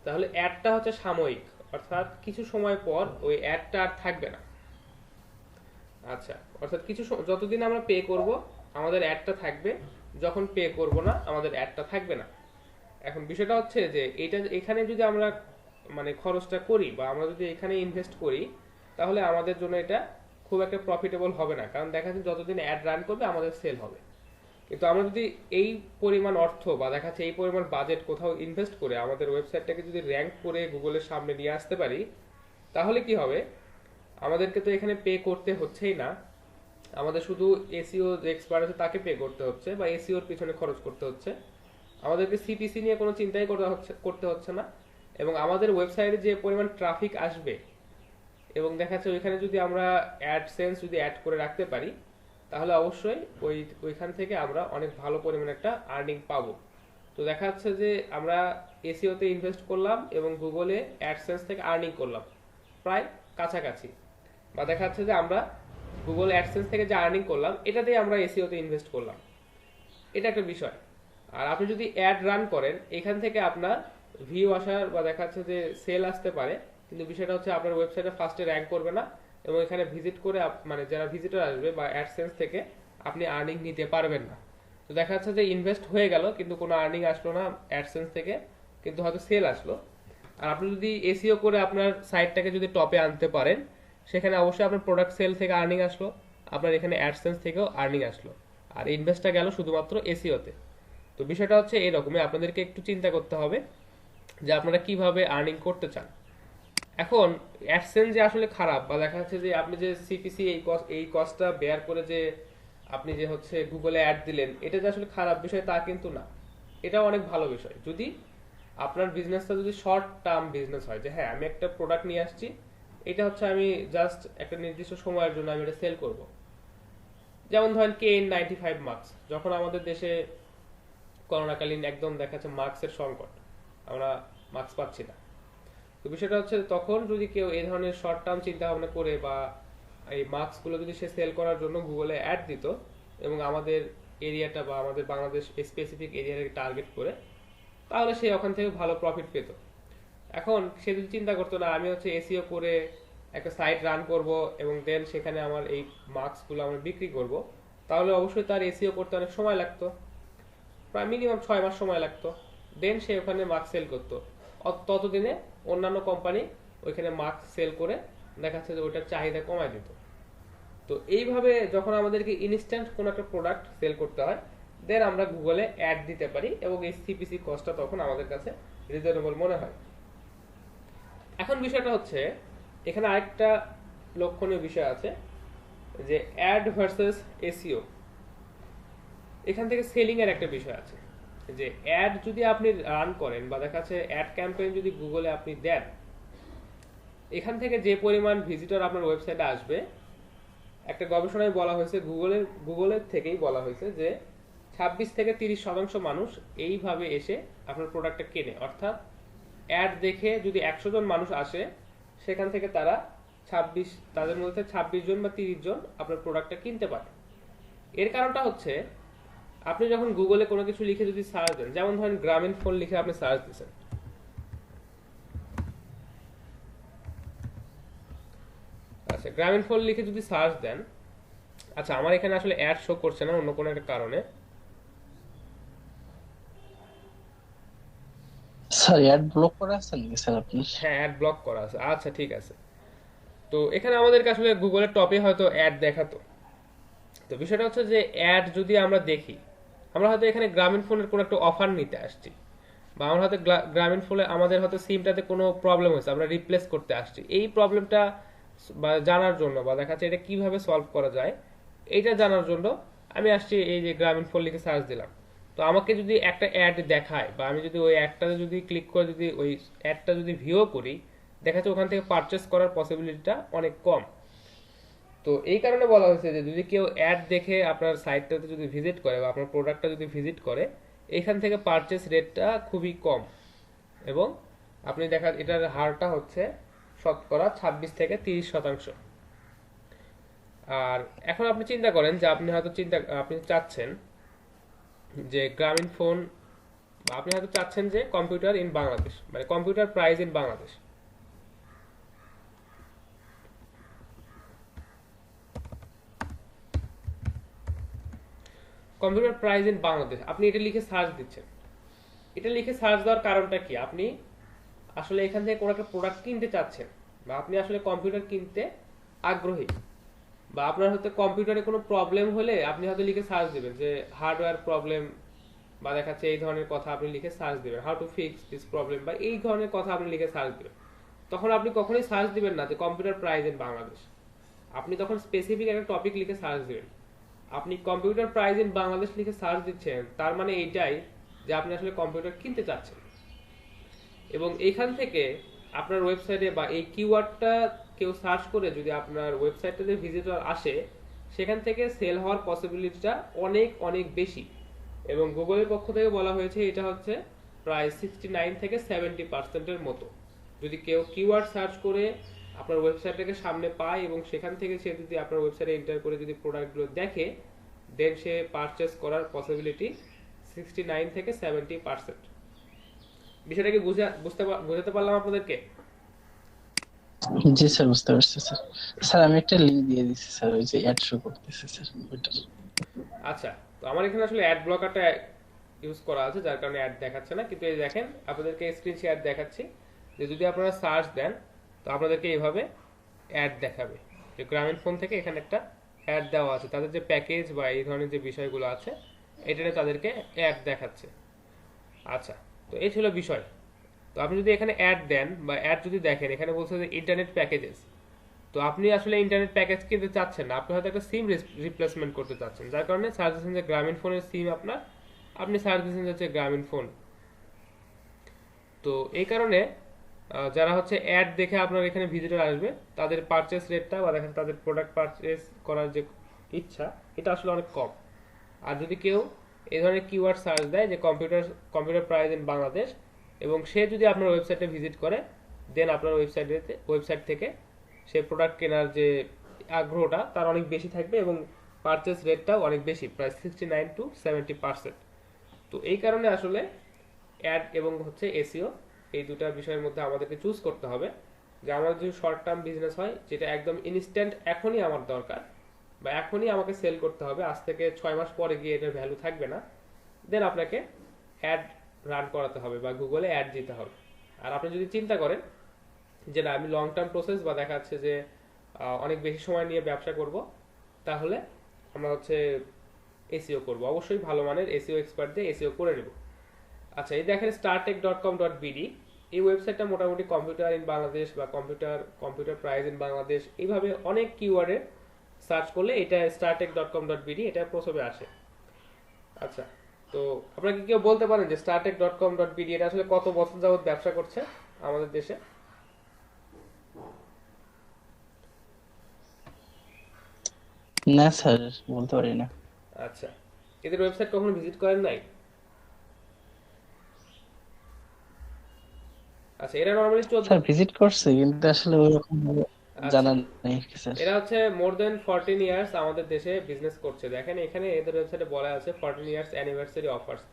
Speaker 1: তাহলে অ্যাডটা হচ্ছে সাময়িক, অর্থাৎ কিছু সময় পর ওই অ্যাডটা আর থাকবে না। আচ্ছা, অর্থাৎ যতদিন আমরা পে করব আমাদের অ্যাডটা থাকবে, যখন পে করব না আমাদের অ্যাডটা থাকবে না। এখন বিষয়টা হচ্ছে যে এখানে যদি আমরা মানে খরচটা করি বা আমরা যদি এখানে ইনভেস্ট করি, তাহলে আমাদের জন্য এটা খুব একটা প্রফিটেবল হবে না, কারণ দেখা যাচ্ছে যতদিন অ্যাড রান করবে আমাদের সেল হবে। কিন্তু আমরা যদি এই পরিমাণ অর্থ বা দেখা যাচ্ছে এই পরিমাণ বাজেট কোথাও ইনভেস্ট করে আমাদের ওয়েবসাইটটাকে যদি র্যাঙ্ক করে গুগলের সামনে নিয়ে আসতে পারি, তাহলে কি হবে, আমাদেরকে তো এখানে পে করতে হচ্ছেই না, আমাদের শুধু এসইও যে এক্সপার্ট আছে তাকে পে করতে হচ্ছে বা এসইওর পিছনে খরচ করতে হচ্ছে, আমাদেরকে সিপিসি নিয়ে কোনো চিন্তাই করতে হচ্ছে না। এবং আমাদের ওয়েবসাইটে যে পরিমাণ ট্রাফিক আসবে, এবং দেখা যাচ্ছে ওইখানে যদি আমরা অ্যাডসেন্স যদি অ্যাড করে রাখতে পারি, তাহলে অবশ্যই ওইখান থেকে আমরা অনেক ভালো পরিমাণে একটা আর্নিং পাবো। তো দেখা যাচ্ছে যে আমরা এসইওতে ইনভেস্ট করলাম এবং গুগলে অ্যাডসেন্স থেকে আর্নিং করলাম প্রায় কাছাকাছি, বা দেখা যাচ্ছে যে আমরা গুগল অ্যাডসেন্স থেকে যে আর্নিং করলাম এটা দিয়ে আমরা এসইওতে ইনভেস্ট করলাম, এটা একটা বিষয়। আর আপনি যদি অ্যাড রান করেন, এখান থেকে আপনার ভিউ আসার বা দেখা যাচ্ছে যে সেল আসতে পারে, কিন্তু বিষয়টা হচ্ছে আপনার ওয়েবসাইটে ফার্স্টে র্যাঙ্ক করবে না, এবং এখানে ভিজিট করে মানে যারা ভিজিটর আসবে বা অ্যাডসেন্স থেকে আপনি আর্নিং নিতে পারবেন না। তো দেখা যাচ্ছে যে ইনভেস্ট হয়ে গেল কিন্তু কোনো আর্নিং আসলো না অ্যাডসেন্স থেকে, কিন্তু হয়তো সেল আসলো। আর আপনি যদি এসইও করে আপনার সাইটটাকে যদি টপে আনতে পারেন, সেখানে অবশ্যই আপনার প্রোডাক্ট সেল থেকে আর্নিং আসলো, আপনার এখানে অ্যাডসেন্স থেকেও আর্নিং আসলো, আর ইনভেস্টটা গেল শুধুমাত্র এসইওতে। তো বিষয়টা হচ্ছে এরকমই, আপনাদেরকে একটু চিন্তা করতে হবে যে আপনারা কিভাবে আর্নিং করতে চান। এখন অ্যাডসেন্স যে আসলে খারাপ বা দেখা যাচ্ছে যে আপনি যে সিপিসি এই কস্টটা বেয়ার করে যে আপনি যে হচ্ছে গুগলে অ্যাড দিলেন, এটা যে আসলে খারাপ বিষয় তা কিন্তু না, এটাও অনেক ভালো বিষয়। যদি আপনার বিজনেসটা যদি শর্ট টার্ম বিজনেস হয়, যে হ্যাঁ আমি একটা প্রোডাক্ট নিয়ে আসছি, এটা হচ্ছে আমি জাস্ট একটা নির্দিষ্ট সময়ের জন্য আমি এটা সেল করব। যেমন ধরেন KN95 মাস্ক, যখন আমাদের দেশে করোনাকালীন একদম দেখাচ্ছে মাস্কের সংকট, আমরা মাস্ক পাচ্ছি না, তো বিষয়টা হচ্ছে তখন যদি কেউ এই ধরনের শর্ট টার্ম চিন্তা ভাবনা করে বা এই মাস্কগুলো যদি সে সেল করার জন্য গুগলে অ্যাড দিত এবং আমাদের এরিয়াটা বা আমাদের বাংলাদেশ স্পেসিফিক এরিয়াকে টার্গেট করে, তাহলে সে ওখান থেকে ভালো প্রফিট পেত। এখন সে যদি চিন্তা করতো না আমি হচ্ছে এসইও করে একটা সাইট রান করব এবং দেন সেখানে আমার এই মাস্কগুলো আমরা বিক্রি করব, তাহলে অবশ্যই তার এসইও করতে অনেক সময় লাগতো, প্রায় মিনিমাম 6 মাস সময় লাগতো। দেন সে ওখানে মাস্ক সেল করতো, ততদিনে অন্যান্য কোম্পানি ওইখানে মাস্ক সেল করে দেখা যাচ্ছে যে ওইটার চাহিদা কমায় দিত। তো এইভাবে যখন আমাদেরকে ইনস্ট্যান্ট কোনো একটা প্রোডাক্ট সেল করতে হয়, দেন আমরা গুগলে অ্যাড দিতে পারি এবং এই সিপিসি কস্টটা তখন আমাদের কাছে রিজনেবল মনে হয়। এখন বিষয়টা হচ্ছে এখানে আরেকটা লক্ষণীয় বিষয় আছে, যে অ্যাড ভার্সেস এসইও। এখান থেকে সেলিং এর একটা বিষয় আছে, যে অ্যাড যদি আপনি রান করেন বা দেখা যাচ্ছে অ্যাড ক্যাম্পেইন যদি গুগলে আপনি দেন, এখান থেকে যে পরিমাণ ভিজিটর আপনার ওয়েবসাইটে আসবে, একটা গবেষণায় বলা হয়েছে, গুগলের থেকেই বলা হয়েছে যে 26 থেকে 30% মানুষ এইভাবে এসে আপনার প্রোডাক্টটা কেনে। অর্থাৎ অ্যাড দেখে যদি 100 জন মানুষ আসে, সেখান থেকে তাদের মধ্যে 26 জন বা 30 জন আপনার প্রোডাক্টটা কিনতে পারে। এর কারণটা হচ্ছে আপনি যখন গুগলে কোনো কিছু লিখে যদি সার্চ দেন, যেমন ধরেন গ্রামীণ ফোন লিখে আপনি সার্চ দিচ্ছেন, আচ্ছা গ্রামীণ ফোন লিখে যদি সার্চ দেন, আচ্ছা আমার এখানে আসলে অ্যাড শো করছে না অন্য কোনো একটা কারণে,
Speaker 2: স্যার অ্যাড ব্লক করা আছে নাকি স্যার আপনার?
Speaker 1: হ্যাঁ অ্যাড ব্লক করা আছে, আচ্ছা ঠিক আছে। তো এখানে আমাদেরকে আসলে গুগলের টপে হয়তো অ্যাড দেখাতো। তো বিষয়টা হচ্ছে যে অ্যাড যদি আমরা দেখি, আমরা হয়তো এখানে গ্রামীণ ফোনের কোনো একটা অফার নিতে আসছি, বা আমরা হয়তো গ্রামীণ ফোনে আমাদের হয়তো সিমটাতে কোনো প্রবলেম হয়েছে, আমরা রিপ্লেস করতে আসছি, এই প্রবলেমটা বা জানার জন্য বা দেখা যাচ্ছে এটা কিভাবে সলভ করা যায় এইটা জানার জন্য আমি আসছি এই যে গ্রামীণ ফোন লিখে সার্চ দিলাম। তো আমাকে যদি একটা অ্যাড দেখায় বা আমি যদি ওই অ্যাডটাতে যদি ক্লিক করে যদি ওই অ্যাডটা যদি ভিউ করি, দেখা যাচ্ছে ওখান থেকে পারচেস করার পসিবিলিটিটা অনেক কম। তো এই কারণে বলা হয়েছে যে যদি কেউ অ্যাড দেখে আপনার সাইটটাতে যদি ভিজিট করে বা আপনার প্রোডাক্টটা যদি ভিজিট করে, এখান থেকে পারচেস রেটটা খুবই কম, এবং আপনি দেখা এটার হারটা হচ্ছে শতকরা 26 থেকে 30%। আর এখন আপনি চিন্তা করেন যে আপনি চাচ্ছেন যে গ্রামীণ ফোন, বা আপনি হয়তো চাচ্ছেন যে কম্পিউটার ইন বাংলাদেশ, মানে computer price in Bangladesh. Computer price in Bangladesh আপনি এটা লিখে সার্চ দিচ্ছেন। এটা লিখে সার্চ দেওয়ার কারণটা কি? আপনি আসলে এখান থেকে কোনো একটা প্রোডাক্ট কিনতে চাচ্ছেন, বা আপনি আসলে কম্পিউটার কিনতে আগ্রহী, বা আপনার হয়তো কম্পিউটারে কোনো প্রবলেম হলে আপনি হয়তো লিখে সার্চ দিবেন যে হার্ডওয়্যার প্রবলেম, বা দেখাচ্ছে এই ধরনের কথা আপনি লিখে সার্চ দিবেন, how to fix this problem, বা এই ধরনের কথা আপনি লিখে সার্চ দিবেন। তখন আপনি কখনোই সার্চ দিবেন না যে কম্পিউটার প্রাইস ইন বাংলাদেশ। আপনি তখন স্পেসিফিক একটা টপিক লিখে সার্চ দিবেন। আপনি কম্পিউটার প্রাইস ইন বাংলাদেশ লিখে সার্চ দিচ্ছেন, তার মানে এইটাই যে আপনি আসলে কম্পিউটার কিনতে চাচ্ছেন। এবং এইখান থেকে আপনার ওয়েবসাইটে বা এই কিওয়ার্ডটা কেউ সার্চ করে যদি আপনার ওয়েবসাইটটাতে ভিজিটর আসে, সেখান থেকে সেল হওয়ার পসিবিলিটিটা অনেক অনেক বেশি। এবং গুগলের পক্ষ থেকে বলা হয়েছে এটা হচ্ছে প্রায় 69 থেকে 70%-এর মতো। যদি কেউ কিওয়ার্ড সার্চ করে আপনার ওয়েবসাইটটাকে সামনে পায় এবং সেখান থেকে সে যদি আপনার ওয়েবসাইটে এন্টার করে যদি প্রোডাক্টগুলো দেখে, দেন সে পারচেস করার পসিবিলিটি 69 থেকে 70%। বিষয়টা কি বুঝাতে পারলাম আপনাদেরকে?
Speaker 2: জি স্যার, বুঝতে পারছি স্যার। স্যার আমি একটা লিংক দিয়ে দিচ্ছি স্যার, ওই যে অ্যাড শো করতেছে স্যার ওইটার।
Speaker 1: আচ্ছা, তো আমার এখানে আসলে অ্যাড ব্লকারটা ইউজ করা আছে, যার কারণে অ্যাড দেখাচ্ছে না। কিন্তু এই দেখেন, আপনাদেরকে স্ক্রিন শেয়ার দেখাচ্ছি যে যদি আপনারা সার্চ দেন তো আপনাদেরকে এইভাবে অ্যাড দেখাবে। যে গ্রামীণ ফোন থেকে এখানে একটা অ্যাড দেওয়া আছে, তাদের যে প্যাকেজ বা এই ধরনের যে বিষয়গুলো আছে এটাতে তাদেরকে অ্যাড দেখাচ্ছে। আচ্ছা, তো এই ছিল বিষয়। তো আপনি যদি এখানে অ্যাড দেন বা অ্যাড যদি দেখেন, এখানে বলছে যে ইন্টারনেট প্যাকেজেস। তো আপনি আসলে ইন্টারনেট প্যাকেজ কিনতে চাচ্ছেন না, আপনি হয়তো একটা সিম রিপ্লেসমেন্ট করতে চাচ্ছেন, যার কারণে সার্চ দিচ্ছেন যে গ্রামীণ ফোনের সিম আপনার, আপনি সার্চ দিচ্ছেন হচ্ছে গ্রামীণ ফোন। তো এই কারণে যারা হচ্ছে অ্যাড দেখে আপনার এখানে ভিজিটর আসবে, তাদের পারচেস রেটটা বা দেখেন তাদের প্রোডাক্ট পারচেস করার যে ইচ্ছা, এটা আসলে অনেক কম। আর যদি কেউ এই ধরনের কিওয়ার্ড সার্চ দেয় যে কম্পিউটার প্রাইস ইন বাংলাদেশ, এবং সে যদি আপনার ওয়েবসাইটে ভিজিট করে, দেন আপনার ওয়েবসাইট থেকে সে প্রোডাক্ট কেনার যে আগ্রহটা তার অনেক বেশি থাকবে, এবং পারচেস রেটটাও অনেক বেশি, প্রায় 69 to 70%। তো এই কারণে আসলে অ্যাড এবং হচ্ছে এসইও, এই দুটা বিষয়ের মধ্যে আমাদেরকে চুজ করতে হবে। যে আমার যদি শর্ট টার্ম বিজনেস হয়, যেটা একদম ইনস্ট্যান্ট এখনই আমার দরকার, বা এখনই আমাকে সেল করতে হবে, আজ থেকে 6 মাস পরে গিয়ে এটার ভ্যালু থাকবে না, দেন আপনাকে অ্যাড রান করাতে হবে বা গুগলে অ্যাড দিতে হবে। আর আপনি যদি চিন্তা করেন যে না, আমি লং টার্ম প্রসেস বা দেখা যাচ্ছে যে অনেক বেশি সময় নিয়ে ব্যবসা করব, তাহলে আমরা হচ্ছে এসইও করব, অবশ্যই ভালো মানের এসইও এক্সপার্ট দিয়ে এসইও করে নেব। আচ্ছা, এই দেখেন startech.com.bd, এই ওয়েবসাইটটা মোটামুটি কম্পিউটার ইন বাংলাদেশ বা কম্পিউটার প্রাইস ইন বাংলাদেশ, এইভাবে অনেক কিওয়ার্ডে সার্চ করলে এটা startech.com.bd এটা প্রথমে আসে। আচ্ছা, তো আপনারা কি কেউ বলতে পারেন যে startech.com.bd এটা আসলে কত বছর যাবত ব্যবসা করছে আমাদের দেশে?
Speaker 2: না স্যার, বলতে পারি না।
Speaker 1: আচ্ছা, এদের ওয়েবসাইট কখনো ভিজিট করেন নাই? আচ্ছা, এরা নরমালি 14।
Speaker 2: স্যার ভিজিট করছে, কিন্তু আসলে ওরকম
Speaker 1: আচ্ছা,
Speaker 2: জানা নেই কি স্যার।
Speaker 1: এরা হচ্ছে মোর দেন 14 ইয়ার্স আমাদের দেশে বিজনেস করছে। দেখেন এখানে এদের ওয়েবসাইটে বলা আছে 14 ইয়ার্স অ্যানিভার্সারি অফার্স।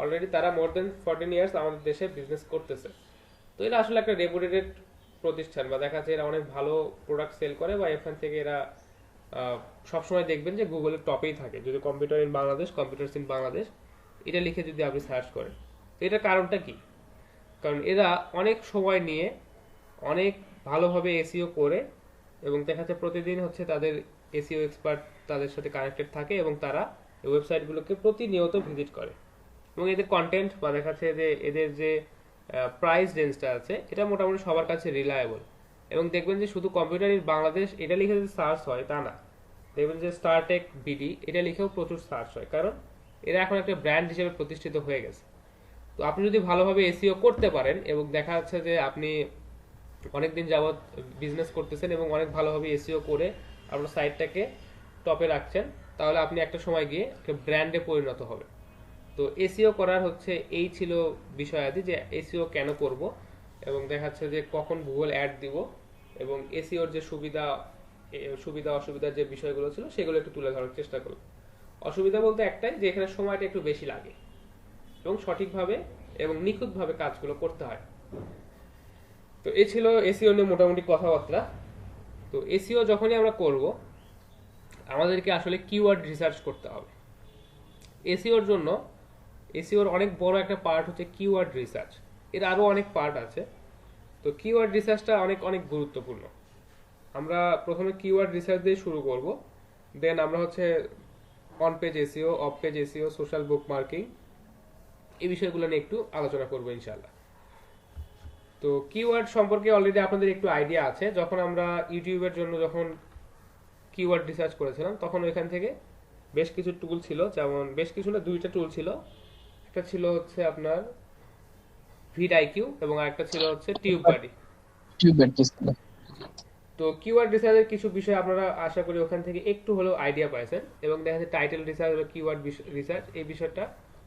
Speaker 1: অলরেডি তারা মোর দেন 14 ইয়ার্স আমাদের দেশে বিজনেস করতেছে। তো এরা আসলে একটা রেপুটেড প্রতিষ্ঠান, বা দেখা যাচ্ছে এরা অনেক ভালো প্রোডাক্ট সেল করে, বা এখান থেকে এরা সবসময় দেখবেন যে গুগলের টপেই থাকে। যদি computer in Bangladesh, computers in Bangladesh এটা লিখে যদি আপনি সার্চ করেন, তো এটার কারণটা কি? কারণ এরা অনেক সময় নিয়ে অনেক ভালোভাবে এসইও করে, এবং দেখা যাচ্ছে প্রতিদিন হচ্ছে তাদের এসইও এক্সপার্ট তাদের সাথে কানেক্টেড থাকে, এবং তারা এই ওয়েবসাইটগুলোকে প্রতিনিয়ত ভিজিট করে। এবং এদের কন্টেন্ট বা দেখা যাচ্ছে যে এদের যে প্রাইস রেঞ্জটা আছে, এটা মোটামুটি সবার কাছে রিলায়েবল। এবং দেখবেন যে শুধু কম্পিউটার ইন বাংলাদেশ এটা লিখে যদি সার্চ হয় তা না, দেখবেন যে স্টারটেক বিডি এটা লিখেও প্রচুর সার্চ হয়, কারণ এরা এখন একটা ব্র্যান্ড হিসেবে প্রতিষ্ঠিত হয়ে গেছে। তো আপনি যদি ভালোভাবে এসইও করতে পারেন, এবং দেখা যাচ্ছে যে আপনি অনেকদিন যাবৎ বিজনেস করতেছেন এবং অনেক ভালোভাবে এসইও করে আপনার সাইটটাকে টপে রাখছেন, তাহলে আপনি একটা সময় গিয়ে একটা ব্র্যান্ডে পরিণত হবে। তো এসইও করার হচ্ছে এই ছিল বিষয়াদি, যে এসইও কেন করব এবং দেখাচ্ছে যে কখন গুগল অ্যাড দিব, এবং এসিওর যে সুবিধা অসুবিধার যে বিষয়গুলো ছিল সেগুলো একটু তুলে ধরার চেষ্টা করব। অসুবিধা বলতে একটাই, যে এখানে সময়টা একটু বেশি লাগে এবং সঠিকভাবে এবং নিখুঁতভাবে কাজগুলো করতে হয়। তো এই ছিল এসিও নিয়ে মোটামুটি কথাবার্তা। তো এসিও যখনই আমরা করব, আমাদেরকে আসলে কিওয়ার্ড রিসার্চ করতে হবে। এসিওর জন্য এসিওর অনেক বড় একটা পার্ট হচ্ছে কিওয়ার্ড রিসার্চ। এর আরও অনেক পার্ট আছে। তো কিওয়ার্ড রিসার্চটা অনেক অনেক গুরুত্বপূর্ণ। আমরা প্রথমে কিওয়ার্ড রিসার্চ দিয়ে শুরু করব, দেন আমরা হচ্ছে on page SEO, of page SEO, social book marking, এই বিষয়গুলো নিয়ে একটু আলোচনা করবো ইনশাআল্লাহ। তো কিওয়ার্ড সম্পর্কে অলরেডি আপনাদের একটু আইডিয়া আছে। যখন আমরা ইউটিউবের জন্য যখন কিওয়ার্ড রিসার্চ করেছিলাম, তখন ওইখান থেকে বেশ কিছু টুল ছিল, যেমন বেশ কিছু না, দুইটা টুল ছিল। একটা ছিল হচ্ছে আপনার ভিডআইকিউ এবং আরেকটা ছিল হচ্ছে টিউববাডি। তো কিওয়ার্ড রিসার্চের কিছু বিষয় আপনারা আশা করি ওখান থেকে একটু হলেও আইডিয়া পাইছেন, এবং দেখা যাচ্ছে টাইটেল রিসার্চ বা কিওয়ার্ড রিসার্চ এই বিষয়টা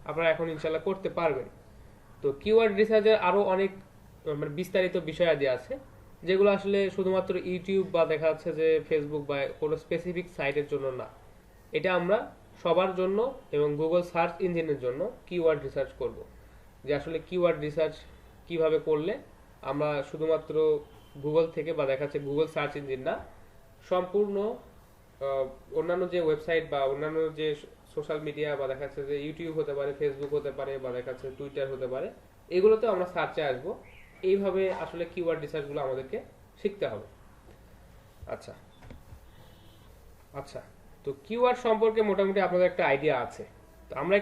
Speaker 1: আপনারা এখন ইনশাল্লাহ করতে পারবেন। তো কিওয়ার্ড রিসার্চের আরো অনেক মানে বিস্তারিত বিষয়াদি আছে, যেগুলো আসলে শুধুমাত্র ইউটিউব বা দেখা যাচ্ছে যে ফেসবুক বা কোনো স্পেসিফিক সাইটের জন্য না। এটা আমরা সবার জন্য এবং গুগল সার্চ ইঞ্জিনের জন্য কিওয়ার্ড রিসার্চ করব, যে আসলে কিওয়ার্ড রিসার্চ কিভাবে করলে আমরা শুধুমাত্র গুগল থেকে বা দেখা যাচ্ছে গুগল সার্চ ইঞ্জিন না, সম্পূর্ণ অন্যান্য যে ওয়েবসাইট বা অন্যান্য যে সোশ্যাল মিডিয়া বা দেখা যাচ্ছে যে ইউটিউব হতে পারে, ফেসবুক হতে পারে, বা দেখা যাচ্ছে টুইটার হতে পারে, এগুলোতে আমরা সার্চে আসবো। এইভাবে আসলে কিওয়ার্ড রিসার্চগুলো আমাদেরকে শিখতে হবে। আচ্ছা আচ্ছা তো কিওয়ার্ড সম্পর্কে মোটামুটি আপনাদের একটা আইডিয়া আছে। তো আমরা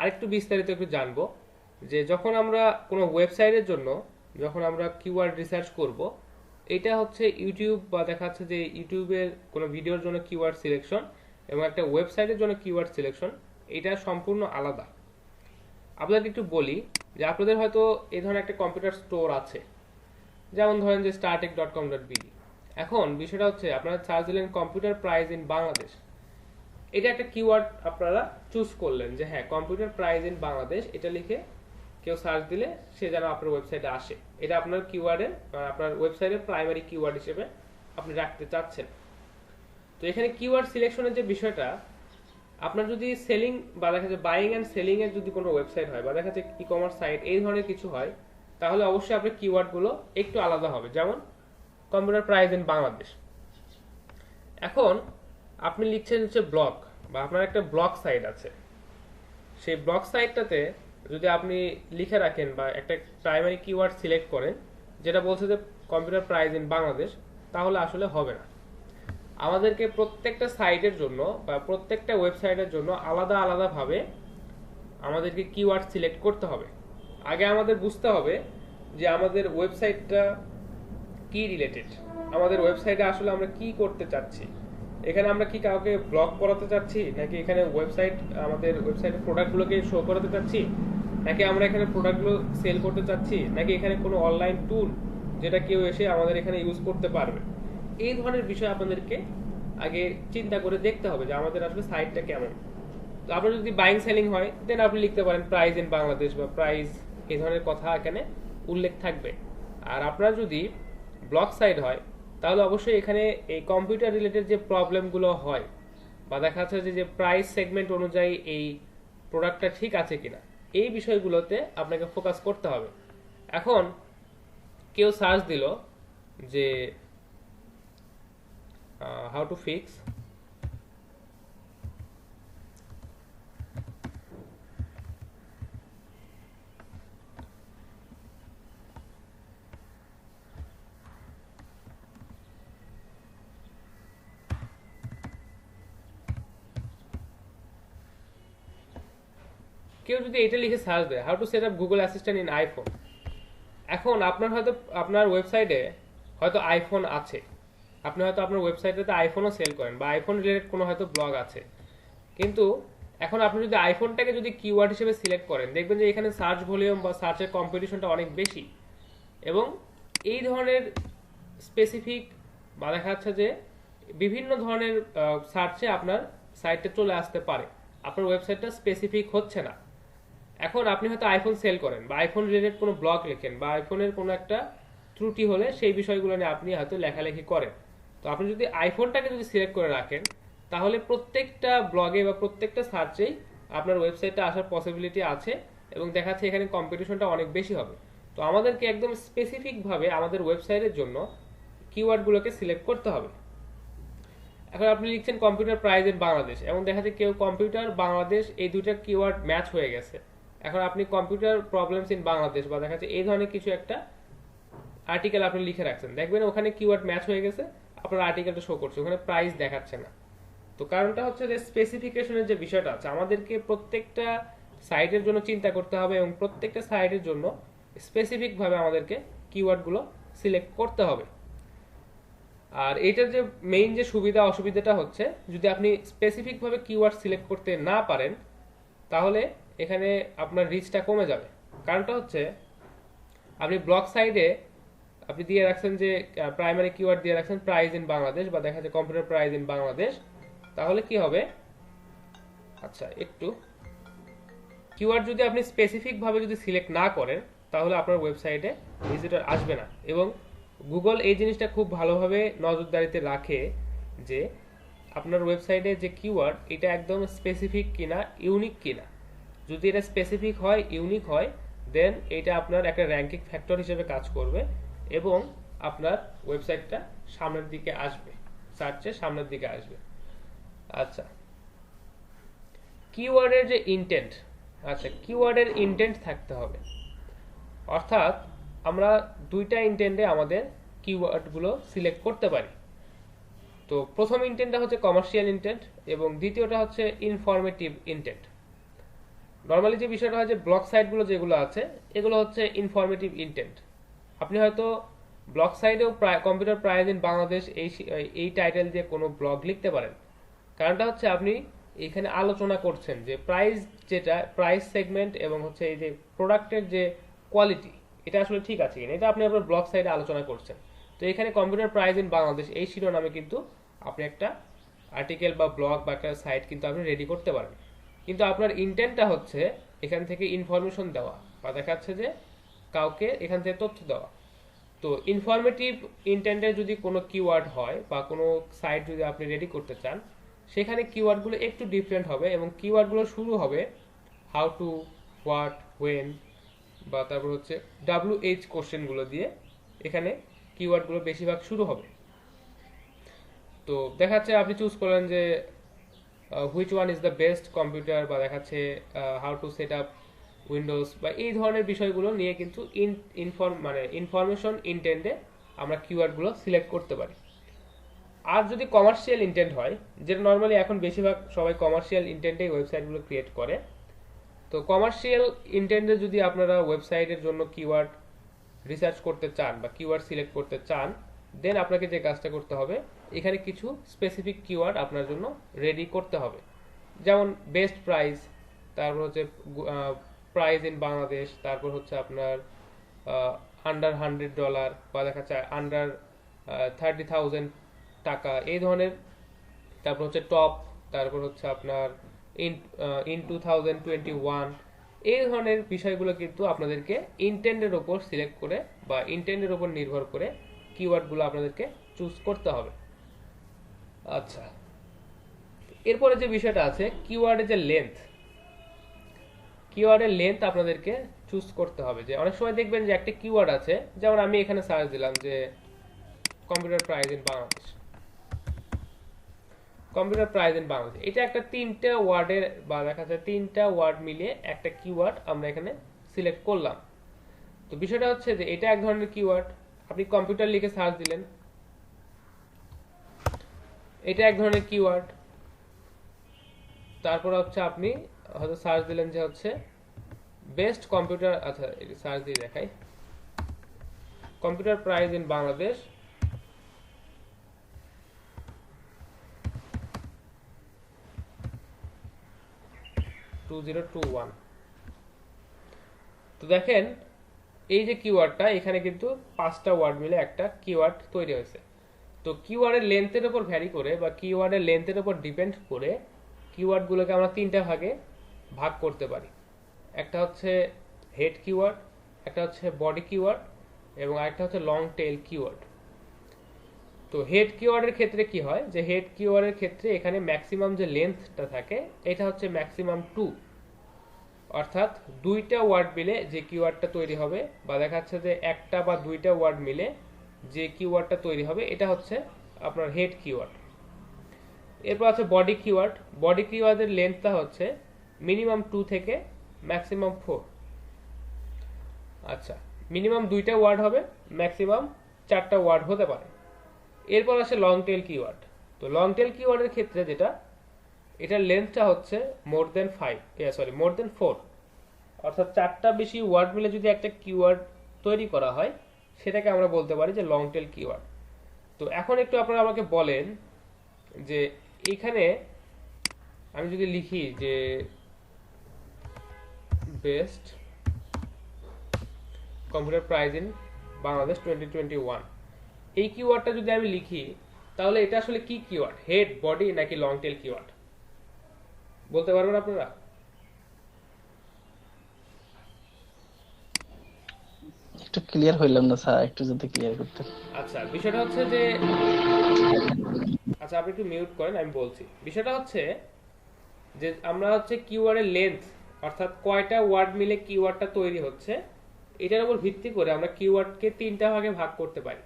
Speaker 1: আরেকটু বিস্তারিত একটু জানবো, যে যখন আমরা কোনো ওয়েবসাইটের জন্য যখন আমরা কিওয়ার্ড রিসার্চ করব, এটা হচ্ছে ইউটিউব বা দেখা যাচ্ছে যে ইউটিউবের কোনো ভিডিওর জন্য কিওয়ার্ড সিলেকশন এবং একটা ওয়েবসাইটের জন্য কিওয়ার্ড সিলেকশন, এটা সম্পূর্ণ আলাদা। আপনাদের একটু বলি যে আপনাদের হয়তো এই ধরনের একটা কম্পিউটার স্টোর আছে, যেমন ধরেন যে startech.com.bd। এখন বিষয়টা হচ্ছে আপনারা সার্চ দিলেন কম্পিউটার প্রাইস ইন বাংলাদেশ, এটা একটা কিওয়ার্ড আপনারা চুজ করলেন যে হ্যাঁ কম্পিউটার প্রাইস ইন বাংলাদেশ, এটা লিখে কেউ সার্চ দিলে সে যেন আপনার ওয়েবসাইটে আসে। এটা আপনার কিওয়ার্ডের আপনার ওয়েবসাইটের প্রাইমারি কিওয়ার্ড হিসেবে আপনি রাখতে চাচ্ছেন। তো এখানে কিওয়ার্ড সিলেকশনের যে বিষয়টা, আপনার যদি সেলিং বা দেখা যাচ্ছে বাইং অ্যান্ড সেলিং এর যদি কোনো ওয়েবসাইট হয় বা দেখা যাচ্ছে ই কমার্স সাইট এই ধরনের কিছু হয়, তাহলে অবশ্যই আপনার কিওয়ার্ডগুলো একটু আলাদা হবে। যেমন কম্পিউটার প্রাইস ইন বাংলাদেশ। এখন আপনি লিখছেন হচ্ছে ব্লগ, বা আপনার একটা ব্লগ সাইট আছে, সেই ব্লগ সাইটটাতে যদি আপনি লিখে রাখেন বা একটা প্রাইমারি কিওয়ার্ড সিলেক্ট করেন যেটা বলছে যে কম্পিউটার প্রাইস ইন বাংলাদেশ, তাহলে আসলে হবে না। আমাদেরকে প্রত্যেকটা সাইটের জন্য বা প্রত্যেকটা ওয়েবসাইটের জন্য আলাদা আলাদাভাবে আমাদেরকে কিওয়ার্ড সিলেক্ট করতে হবে। আগে আমাদের বুঝতে হবে যে আমাদের ওয়েবসাইটটা কি রিলেটেড, আমাদের ওয়েবসাইটে আসলে আমরা কি করতে চাচ্ছি। এখানে আমরা কি কাউকে ব্লগ করাতে চাচ্ছি, নাকি এখানে আমাদের ওয়েবসাইটের প্রোডাক্টগুলোকে শো করাতে চাচ্ছি, নাকি আমরা এখানে প্রোডাক্টগুলো সেল করতে চাচ্ছি, নাকি এখানে কোনো অনলাইন টুল যেটা কেউ এসে আমাদের এখানে ইউজ করতে পারবে। এই ধরনের বিষয় আপনাদেরকে আগে চিন্তা করে দেখতে হবে যে আমাদের আসলে সাইটটা কেমন। তো আপনার যদি বাইং সেলিং হয়, দেন আপনি লিখতে পারেন প্রাইস ইন বাংলাদেশ বা প্রাইস, এই ধরনের কথা এখানে উল্লেখ থাকবে। আর আপনার যদি ব্লগ সাইট হয়, তাহলে অবশ্যই এখানে এই কম্পিউটার রিলেটেড যে প্রবলেমগুলো হয় বা দেখা যাচ্ছে যে প্রাইস সেগমেন্ট অনুযায়ী এই প্রোডাক্টটা ঠিক আছে কিনা, এই বিষয়গুলোতে আপনাকে ফোকাস করতে হবে। এখন কেউ সার্চ দিল যে হাউ টু ফিক্স কেউ যদি এটা লিখে সার্চ দেয় how to set up Google assistant in iPhone, এখন আপনার হয়তো আপনার ওয়েবসাইটে হয়তো আইফোন আছে, আপনি হয়তো আপনার ওয়েবসাইটে আইফোনও সেল করেন বা আইফোন রিলেটেড কোনো হয়তো ব্লগ আছে, কিন্তু এখন আপনি যদি আইফোনটাকে যদি কিওয়ার্ড হিসেবে সিলেক্ট করেন, দেখবেন যে এখানে সার্চ ভলিউম বা সার্চের কম্পিটিশনটা অনেক বেশি, এবং এই ধরনের স্পেসিফিক বা দেখা যাচ্ছে যে বিভিন্ন ধরনের সার্চে আপনার সাইটে চলে আসতে পারে, আপনার ওয়েবসাইটটা স্পেসিফিক হচ্ছে না। এখন আপনি হয়তো আইফোন সেল করেন বা আইফোন রিলেটেড কোনো ব্লগ লেখেন বা আইফোনের কোনো একটা ত্রুটি হলে সেই বিষয়গুলো নিয়ে আপনি হয়তো লেখালেখি করেন। তো আপনি যদি আইফোনটাকে যদি সিলেক্ট করে রাখেন, তাহলে প্রত্যেকটা ব্লগে বা প্রত্যেকটা সার্চেই আপনার ওয়েবসাইটটা আসার পসিবিলিটি আছে এবং দেখা যাচ্ছে এখানে কম্পিটিশনটা অনেক বেশি হবে। তো আমাদেরকে একদম স্পেসিফিকভাবে আমাদের ওয়েবসাইটের জন্য কিওয়ার্ডগুলোকে সিলেক্ট করতে হবে। এখন আপনি লিখছেন কম্পিউটার প্রাইজ ইন বাংলাদেশ এবং দেখা যাচ্ছে কেউ কম্পিউটার বাংলাদেশ এই দুইটা কিওয়ার্ড ম্যাচ হয়ে গেছে। এখন আপনি কম্পিউটার প্রবলেমস ইন বাংলাদেশ বা দেখা যাচ্ছে এই ধরনের কিছু একটা আর্টিকেল আপনি লিখে রাখছেন, দেখবেন ওখানে কিওয়ার্ড ম্যাচ হয়ে গেছে, আপনার আর্টিকেলটা শো করছে, ওখানে প্রাইস দেখাচ্ছে না। তো কারণটা হচ্ছে যে স্পেসিফিকেশনের যে বিষয়টা আছে, আমাদেরকে প্রত্যেকটা সাইটের জন্য চিন্তা করতে হবে এবং প্রত্যেকটা সাইটের জন্য স্পেসিফিকভাবে আমাদেরকে কিওয়ার্ডগুলো সিলেক্ট করতে হবে। আর এটার যে মেইন যে সুবিধা অসুবিধাটা হচ্ছে, যদি আপনি স্পেসিফিকভাবে কিওয়ার্ড সিলেক্ট করতে না পারেন তাহলে এখানে আপনার রিচটা কমে যাবে। কারণটা হচ্ছে আপনি ব্লগ সাইডে আপনি দিয়ে রাখছেন যে প্রাইমারি কিওয়ার্ড দিয়ে রাখছেন প্রাইস ইন বাংলাদেশ বা দেখা যাচ্ছে কম্পিউটার প্রাইস ইন বাংলাদেশ, তাহলে কি হবে, আচ্ছা একটু কিওয়ার্ড যদি আপনি স্পেসিফিক ভাবে যদি সিলেক্ট না করেন তাহলে আপনার ওয়েবসাইটে ভিজিটর আসবে না। এবং গুগল এই জিনিসটা খুব ভালোভাবে নজরদারিতে রাখে যে আপনার ওয়েবসাইটে যে কিওয়ার্ড এটা একদম স্পেসিফিক কিনা, ইউনিক কিনা। যদি এটা স্পেসিফিক হয়, ইউনিক হয়, দেন এটা আপনার একটা র্যাঙ্কিং ফ্যাক্টর হিসেবে কাজ করবে এবং আপনার ওয়েবসাইটটা সামনের দিকে আসবে, সার্চে সামনের দিকে আসবে। আচ্ছা, কিওয়ার্ডের যে ইনটেন্ট, আচ্ছা কিওয়ার্ডের ইনটেন্ট থাকতে হবে, অর্থাৎ আমরা দুইটা ইনটেন্টে আমাদের কিওয়ার্ডগুলো সিলেক্ট করতে পারি। তো প্রথম ইনটেন্টটা হচ্ছে কমার্শিয়াল ইনটেন্ট এবং দ্বিতীয়টা হচ্ছে ইনফরমেটিভ ইনটেন্ট। নর্মালি যে বিষয়টা হয় যে ব্লগ সাইটগুলো যেগুলো আছে এগুলো হচ্ছে ইনফরমেটিভ ইনটেন্ট। আপনি হয়তো ব্লগ সাইটেও কম্পিউটার প্রাইজ ইন বাংলাদেশ এই টাইটেল দিয়ে কোনো ব্লগ লিখতে পারেন। কারণটা হচ্ছে আপনি এখানে আলোচনা করছেন যে প্রাইস, যেটা প্রাইস সেগমেন্ট এবং হচ্ছে এই যে প্রোডাক্টের যে কোয়ালিটি, এটা আসলে ঠিক আছে কিনা, এটা আপনি আপনার ব্লগ সাইটে আলোচনা করছেন। তো এখানে কম্পিউটার প্রাইজ ইন বাংলাদেশ এই শিরোনামে কিন্তু আপনি একটা আর্টিকেল বা ব্লগ বা একটা সাইট কিন্তু আপনি রেডি করতে পারেন। কিন্তু আপনার ইন্টেন্টটা হচ্ছে এখান থেকে ইনফরমেশন দেওয়া বা দেখা যাচ্ছে যে কাউকে এখান থেকে তথ্য দেওয়া। তো ইনফরমেটিভ ইন্টেন্টের যদি কোনো কিওয়ার্ড হয় বা কোনো সাইট যদি আপনি রেডি করতে চান, সেখানে কিওয়ার্ডগুলো একটু ডিফারেন্ট হবে এবং কিওয়ার্ডগুলো শুরু হবে হাউ টু, হোয়াট, হোয়েন বা তারপর হচ্ছে WH কোশ্চেনগুলো দিয়ে এখানে কিওয়ার্ডগুলো বেশিরভাগ শুরু হবে। তো দেখা যাচ্ছে আপনি চুজ করলেন যে which one is the best computer বা দেখাচ্ছে how to set up Windows বা এই ধরনের বিষয়গুলো নিয়ে কিন্তু ইনফরমেশন ইন্টেন্টে আমরা কিওয়ার্ডগুলো সিলেক্ট করতে পারি। আর যদি কমার্শিয়াল ইন্টেন্ট হয়, যেটা নর্মালি এখন বেশিরভাগ সবাই কমার্শিয়াল ইন্টেন্টেই ওয়েবসাইটগুলো ক্রিয়েট করে, তো কমার্শিয়াল ইন্টেন্টে যদি আপনারা ওয়েবসাইটের জন্য কিওয়ার্ড রিসার্চ করতে চান বা কিওয়ার্ড সিলেক্ট করতে চান, দেন আপনাকে যে কাজটা করতে হবে এখানে কিছু স্পেসিফিক কিওয়ার্ড আপনার জন্য রেডি করতে হবে। যেমন বেস্ট প্রাইস, তারপর হচ্ছে প্রাইস ইন বাংলাদেশ, তারপর হচ্ছে আপনার আন্ডার $100 বা দেখা যাচ্ছে আন্ডার 30,000 টাকা, এই ধরনের। তারপর হচ্ছে টপ, তারপর হচ্ছে আপনার ইন 2021, এই ধরনের বিষয়গুলো কিন্তু আপনাদেরকে ইন্টেন্টের ওপর সিলেক্ট করে বা ইন্টেন্টের ওপর নির্ভর করে কিওয়ার্ডগুলো আপনাদেরকে চুজ করতে হবে। আচ্ছা, এরপরে যে বিষয়টা আছে কিওয়ার্ডের যে লেন্থ, কিওয়ার্ডের লেন্থ আপনাদেরকে চুজ করতে হবে। যে অনেক সময় দেখবেন যে একটা কিওয়ার্ড আছে, যেমন আমি এখানে সার্চ দিলাম যে computer price in Bangladesh, computer price in Bangladesh, এটা একটা তিনটা ওয়ার্ডের বা দেখা যায় তিনটা ওয়ার্ড মিলিয়ে একটা কিওয়ার্ড আমরা এখানে সিলেক্ট করলাম। তো বিষয়টা হচ্ছে যে এটা এক ধরনের কিওয়ার্ড, আপনি কম্পিউটার লিখে সার্চ দিলেন, এটা এক ধরনের কিওয়ার্ড। তারপর হচ্ছে আপনি হয়তো সার্চ দিলেন যে হচ্ছে বেস্ট কম্পিউটার, আচ্ছা সার্চ দিয়ে দেখাই, কম্পিউটার প্রাইজ ইন বাংলাদেশ, তো দেখেন এই যে কিওয়ার্ডটা, এখানে কিন্তু 5টা ওয়ার্ড মিলে একটা কিওয়ার্ড তৈরি হয়েছে। তো কিওয়ার্ডের লেন্থের উপর ভ্যারি করে বা কিওয়ার্ডের লেন্থের উপর ডিপেন্ড করে কিওয়ার্ডগুলোকে আমরা তিনটা ভাগে ভাগ করতে পারি। একটা হচ্ছে হেড কিওয়ার্ড, একটা হচ্ছে বডি কিওয়ার্ড এবং আরেকটা হচ্ছে লং টেল কিওয়ার্ড। তো হেড কিওয়ার্ডের ক্ষেত্রে কি হয়, যে হেড কিওয়ার্ডের ক্ষেত্রে এখানে ম্যাক্সিমাম যে লেন্থটা থাকে এটা হচ্ছে ম্যাক্সিমাম 2, অর্থাৎ দুইটা ওয়ার্ড মিলে যে কিওয়ার্ডটা তৈরি হবে বা দেখা যাচ্ছে যে একটা বা দুইটা ওয়ার্ড মিলে যে কিওয়ার্ডটা তৈরি হবে এটা হচ্ছে আপনার হেড কিওয়ার্ড। এরপর আছে বডি কিওয়ার্ড। বডি কিওয়ার্ডের লেন্থটা হচ্ছে মিনিমাম 2 থেকে ম্যাক্সিমাম 4। আচ্ছা, মিনিমাম দুইটা ওয়ার্ড হবে, ম্যাক্সিমাম 4টা ওয়ার্ড হতে পারে। এরপর আছে লং টেল কিওয়ার্ড। তো লং টেল কিওয়ার্ডের ক্ষেত্রে যেটা, এটার লেন্থটা হচ্ছে মোর দেন 4, অর্থাৎ 4টা বেশি ওয়ার্ড মিলে যদি একটা কিওয়ার্ড তৈরি করা হয় সেটাকে আমরা বলতে পারি যে লং টেল কিওয়ার্ড। তো এখন একটু আপনারা আমাকে বলেন যে এখানে আমি যদি লিখি যে best computer price in Bangladesh 2021, এই কিওয়ার্ডটা যদি আমি লিখি তাহলে এটা আসলে কি কিওয়ার্ড, হেড, বডি নাকি লং টেল কিওয়ার্ড বলতে পারবেন আপনারা?
Speaker 2: একটু ক্লিয়ার হইলাম না স্যার, একটু যদি ক্লিয়ার করতেন।
Speaker 1: আচ্ছা, বিষয়টা হচ্ছে যে, আচ্ছা আপনি একটু মিউট করেন, আমি বলছি। বিষয়টা হচ্ছে যে আমরা হচ্ছে কিওয়ার্ডের লেন্থ, অর্থাৎ কয়টা ওয়ার্ড মিলে কিওয়ার্ডটা তৈরি হচ্ছে, এটার উপর ভিত্তি করে আমরা কিওয়ার্ডকে 3টা ভাগে ভাগ করতে পারি।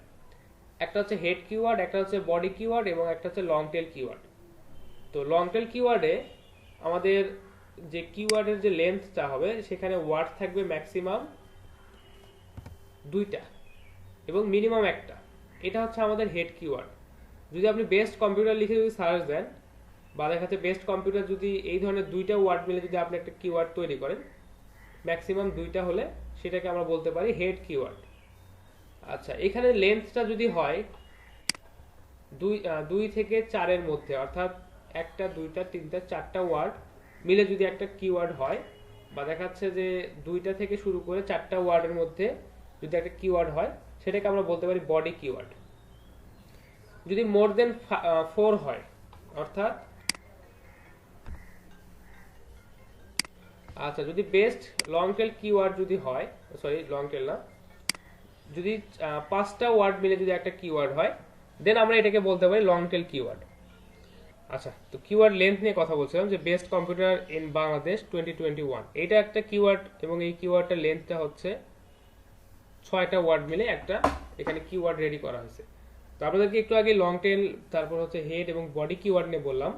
Speaker 1: একটা হচ্ছে হেড কিওয়ার্ড, একটা হচ্ছে বডি কিওয়ার্ড এবং একটা হচ্ছে লং টেল কিওয়ার্ড। তো লং টেল কিওয়ার্ডে আমাদের যে কিওয়ার্ডের যে লেন্থটা হবে সেখানে ওয়ার্ড থাকবে ম্যাক্সিমাম 2টা এবং মিনিমাম 1টা। এটা হচ্ছে আমাদের হেড কিওয়ার্ড। যদি আপনি বেস্ট কম্পিউটার লিখে যদি সার্চ দেন বা দেখা যাচ্ছে বেস্ট কম্পিউটার যদি এই ধরনের 2টা ওয়ার্ড মিলে যদি আপনি একটা কিওয়ার্ড তৈরি করেন, ম্যাক্সিমাম 2টা হলে সেটাকে আমরা বলতে পারি হেড কিওয়ার্ড। আচ্ছা, এখানে লেন্থটা যদি হয় 2 থেকে 4-এর মধ্যে, অর্থাৎ 1টা 2টা 3টা 4টা ওয়ার্ড মিলে যদি একটা কিওয়ার্ড হয় বা দেখা যাচ্ছে যে 2টা থেকে শুরু করে 4টা ওয়ার্ডের মধ্যে যদি একটা কিওয়ার্ড হয় সেটাকে আমরা বলতে পারি বডি কিওয়ার্ড। যদি মোর দেন 4 হয়, অর্থাৎ আচ্ছা যদি বেস্ট লং টেল কিওয়ার্ড যদি হয়, সরি লং টেল না, যদি 5টা ওয়ার্ড মিলে যদি একটা কিওয়ার্ড হয় দেন আমরা এটাকে বলতে পারি লং টেল কিওয়ার্ড। আচ্ছা, তো কিওয়ার্ড লেন্থ নিয়ে কথা বলছিলাম যে বেস্ট কম্পিউটার ইন বাংলাদেশ 2021, এটা একটা কিওয়ার্ড এবং এই কিওয়ার্ডটার লেন্থটা হচ্ছে 6টা ওয়ার্ড মিলে একটা এখানে কিওয়ার্ড রেডি করা হয়েছে। তো আপনাদেরকে একটু আগে লং টেল, তারপর হচ্ছে হেড এবং বডি কিওয়ার্ড নিয়ে বললাম,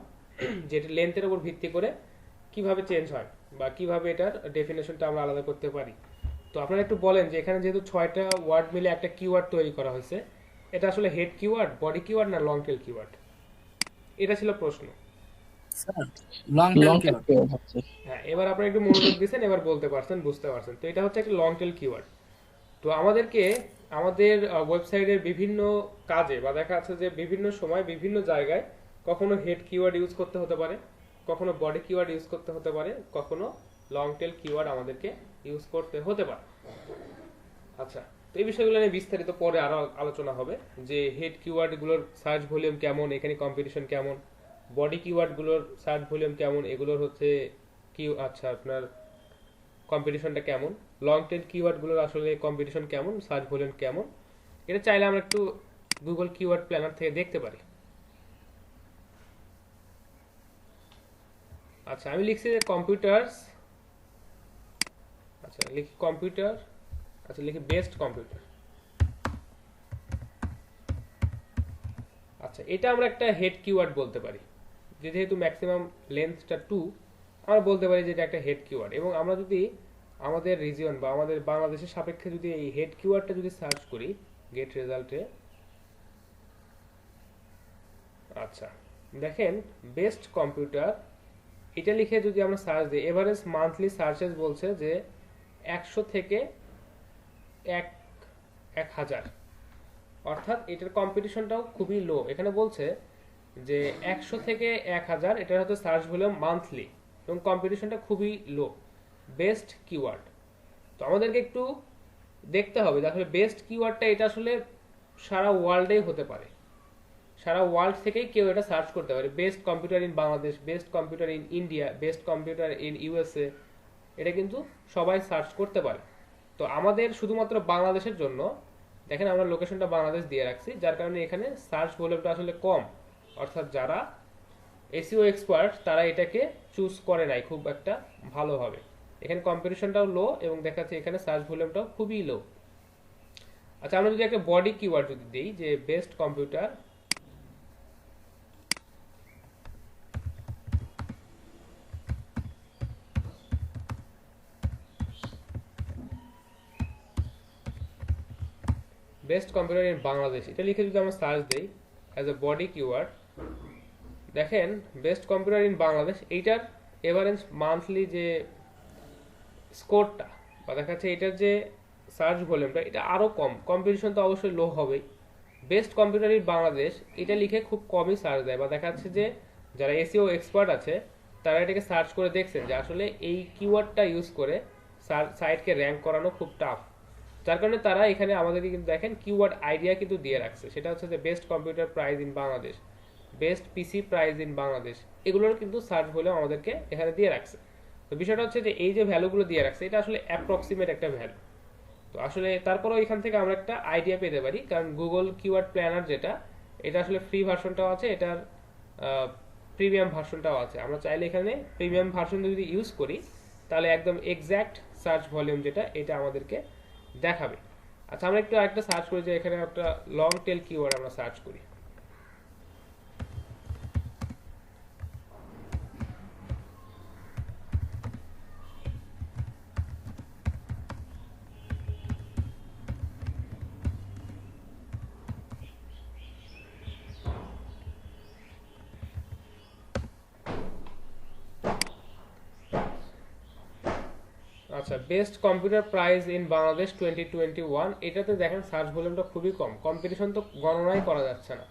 Speaker 1: যেটা লেন্থের উপর ভিত্তি করে কিভাবে চেঞ্জ হয় বা কিভাবে এটার ডেফিনেশনটা আমরা আলাদা করতে পারি। তো আপনারা একটু বলেন যে এখানে যেহেতু 6টা ওয়ার্ড মিলে একটা কিওয়ার্ড তৈরি করা হয়েছে, এটা আসলে হেড কিওয়ার্ড, বডি কিওয়ার্ড না লং টেল কিওয়ার্ড? এটা ছিল প্রশ্ন।
Speaker 3: Sir long tail
Speaker 2: long tail
Speaker 3: keyword.
Speaker 2: Keyword হচ্ছে।
Speaker 1: হ্যাঁ, এবার আপনারা একটু মনোযোগ দিচ্ছেন, এবার বলতে পারছেন, বুঝতে পারছেন। তো এটা হচ্ছে একটা লং টেল কিওয়ার্ড। তো আমাদেরকে আমাদের ওয়েবসাইটের বিভিন্ন কাজে বা দেখা যাচ্ছে যে বিভিন্ন সময় বিভিন্ন জায়গায় কখনো হেড কিওয়ার্ড ইউজ করতে হতে পারে, কখনো বডি কিওয়ার্ড ইউজ করতে হতে পারে, কখনো লং টেল কিওয়ার্ড আমাদেরকে ইউজ করতে হতে পারে। আচ্ছা, তো এই বিষয়গুলো নিয়ে বিস্তারিত পরে আরো আলোচনা হবে যে হেড কিওয়ার্ড গুলোর সার্চ ভলিউম কেমন, এখানে কম্পিটিশন কেমন, বডি কিওয়ার্ড গুলোর সার্চ ভলিউম কেমন, এগুলোর হচ্ছে কি, আচ্ছা আপনার কম্পিটিশনটা কেমন, লং টেল কিওয়ার্ড গুলোর আসলে কম্পিটিশন কেমন, সার্চ ভলিউম কেমন, এটা চাইলে আমরা একটু গুগল কিওয়ার্ড প্ল্যানার থেকে দেখতে পারি। আচ্ছা, আমি লিখছি যে কম্পিউটারস, আচ্ছা লিখি কম্পিউটার, আচ্ছা লিখি বেস্ট কম্পিউটার। আচ্ছা, এটা আমরা একটা হেড কিওয়ার্ড বলতে পারি, যেহেতু ম্যাক্সিমাম লেন্থটা 2, আমরা বলতে পারি যে এটা একটা হেড কিওয়ার্ড। এবং আমরা যদি আমাদের রিজিয়ন বা আমাদের বাংলাদেশের সাপেক্ষে যদি এই হেড কিওয়ার্ডটা যদি সার্চ করি গেট রেজাল্টে, আচ্ছা দেখেন বেস্ট কম্পিউটার এটা লিখে যদি আমরা সার্চ দিই, এভারেজ মান্থলি সার্চেস বলছে যে 100 থেকে 1000, অর্থাৎ এটার কম্পিটিশনটাও খুবই লো। এখানে বলছে যে 100 থেকে 1000 এটার হচ্ছে সার্চ ভলিউম মান্থলি এবং কম্পিটিশনটা খুবই লো, বেস্ট কিওয়ার্ড। তো আমাদেরকে একটু দেখতে হবে যে আসলে বেস্ট কিওয়ার্ডটা এটা আসলে সারা ওয়ার্ল্ডেই হতে পারে, সারা ওয়ার্ল্ড থেকেই কেউ এটা সার্চ করতে পারে। Best computer in Bangladesh, best computer in India, best computer in USA, এটা কিন্তু সবাই সার্চ করতে পারে। তো আমাদের শুধুমাত্র বাংলাদেশের জন্য দেখেন আমরা লোকেশনটা বাংলাদেশ দিয়ে রাখছি, যার কারণে এখানে সার্চ ভলিউমটা আসলে কম, অর্থাৎ যারা এসইও এক্সপার্ট তারা এটাকে চুজ করে নাই খুব একটা ভালোভাবে। এখানে কম্পিটিশনটাও লো এবং দেখা যাচ্ছে এখানে সার্চ ভলিউমটাও খুবই লো। আচ্ছা, আমরা যদি একটা বডি কিওয়ার্ড যদি দিই যে বেস্ট কম্পিউটার ইন বাংলাদেশ, এটা লিখে যদি আমরা সার্চ দিই অ্যাজ এ বডি কিওয়ার্ড, দেখেন বেস্ট কম্পিউটার ইন বাংলাদেশ এইটার এভারেজ মান্থলি যে স্কোরটা বা দেখা যাচ্ছে এটার যে সার্চ ভলিউমটা এটা আরও কম, কম্পিটিশন তো অবশ্যই লো হবেই। বেস্ট কম্পিউটার ইন বাংলাদেশ এটা লিখে খুব কমই সার্চ দেয়, বা দেখা যাচ্ছে যে যারা এসইও এক্সপার্ট আছে তারা এটাকে সার্চ করে দেখছেন যে আসলে এই কিওয়ার্ডটা ইউজ করে সাইটকে র্যাঙ্ক করানো খুব টাফ, যার কারণে তারা এখানে আমাদেরকে কিন্তু দেখেন কিওয়ার্ড আইডিয়া কিন্তু দিয়ে রাখছে, সেটা হচ্ছে যে best computer price in Bangladesh, best PC prize in Bangladesh, এগুলোর কিন্তু সার্চ ভলিউম আমাদেরকে এখানে দিয়ে রাখছে। তো বিষয়টা হচ্ছে যে এই যে ভ্যালুগুলো দিয়ে রাখছে এটা আসলে অ্যাপ্রক্সিমেট একটা ভ্যালু। তো আসলে তারপরেও এখান থেকে আমরা একটা আইডিয়া পেতে পারি, কারণ গুগল কিওয়ার্ড প্ল্যানার যেটা এটা আসলে ফ্রি ভার্সনটাও আছে, এটার প্রিমিয়াম ভার্সনটাও আছে। আমরা চাইলে এখানে প্রিমিয়াম ভার্সন যদি ইউজ করি তাহলে একদম এক্স্যাক্ট সার্চ ভলিউম যেটা এটা আমাদেরকে দেখাবে। আচ্ছা, আমরা একটু আরেকটা সার্চ করি যে এখানে একটা লং টেল কিওয়ার্ড আমরা সার্চ করি। আচ্ছা, best computer price in Bangladesh 2021, এটাতে দেখেন সার্চ ভলিউমটা খুবই কম, কম্পিটিশন তো গণনাই করা যাচ্ছে না।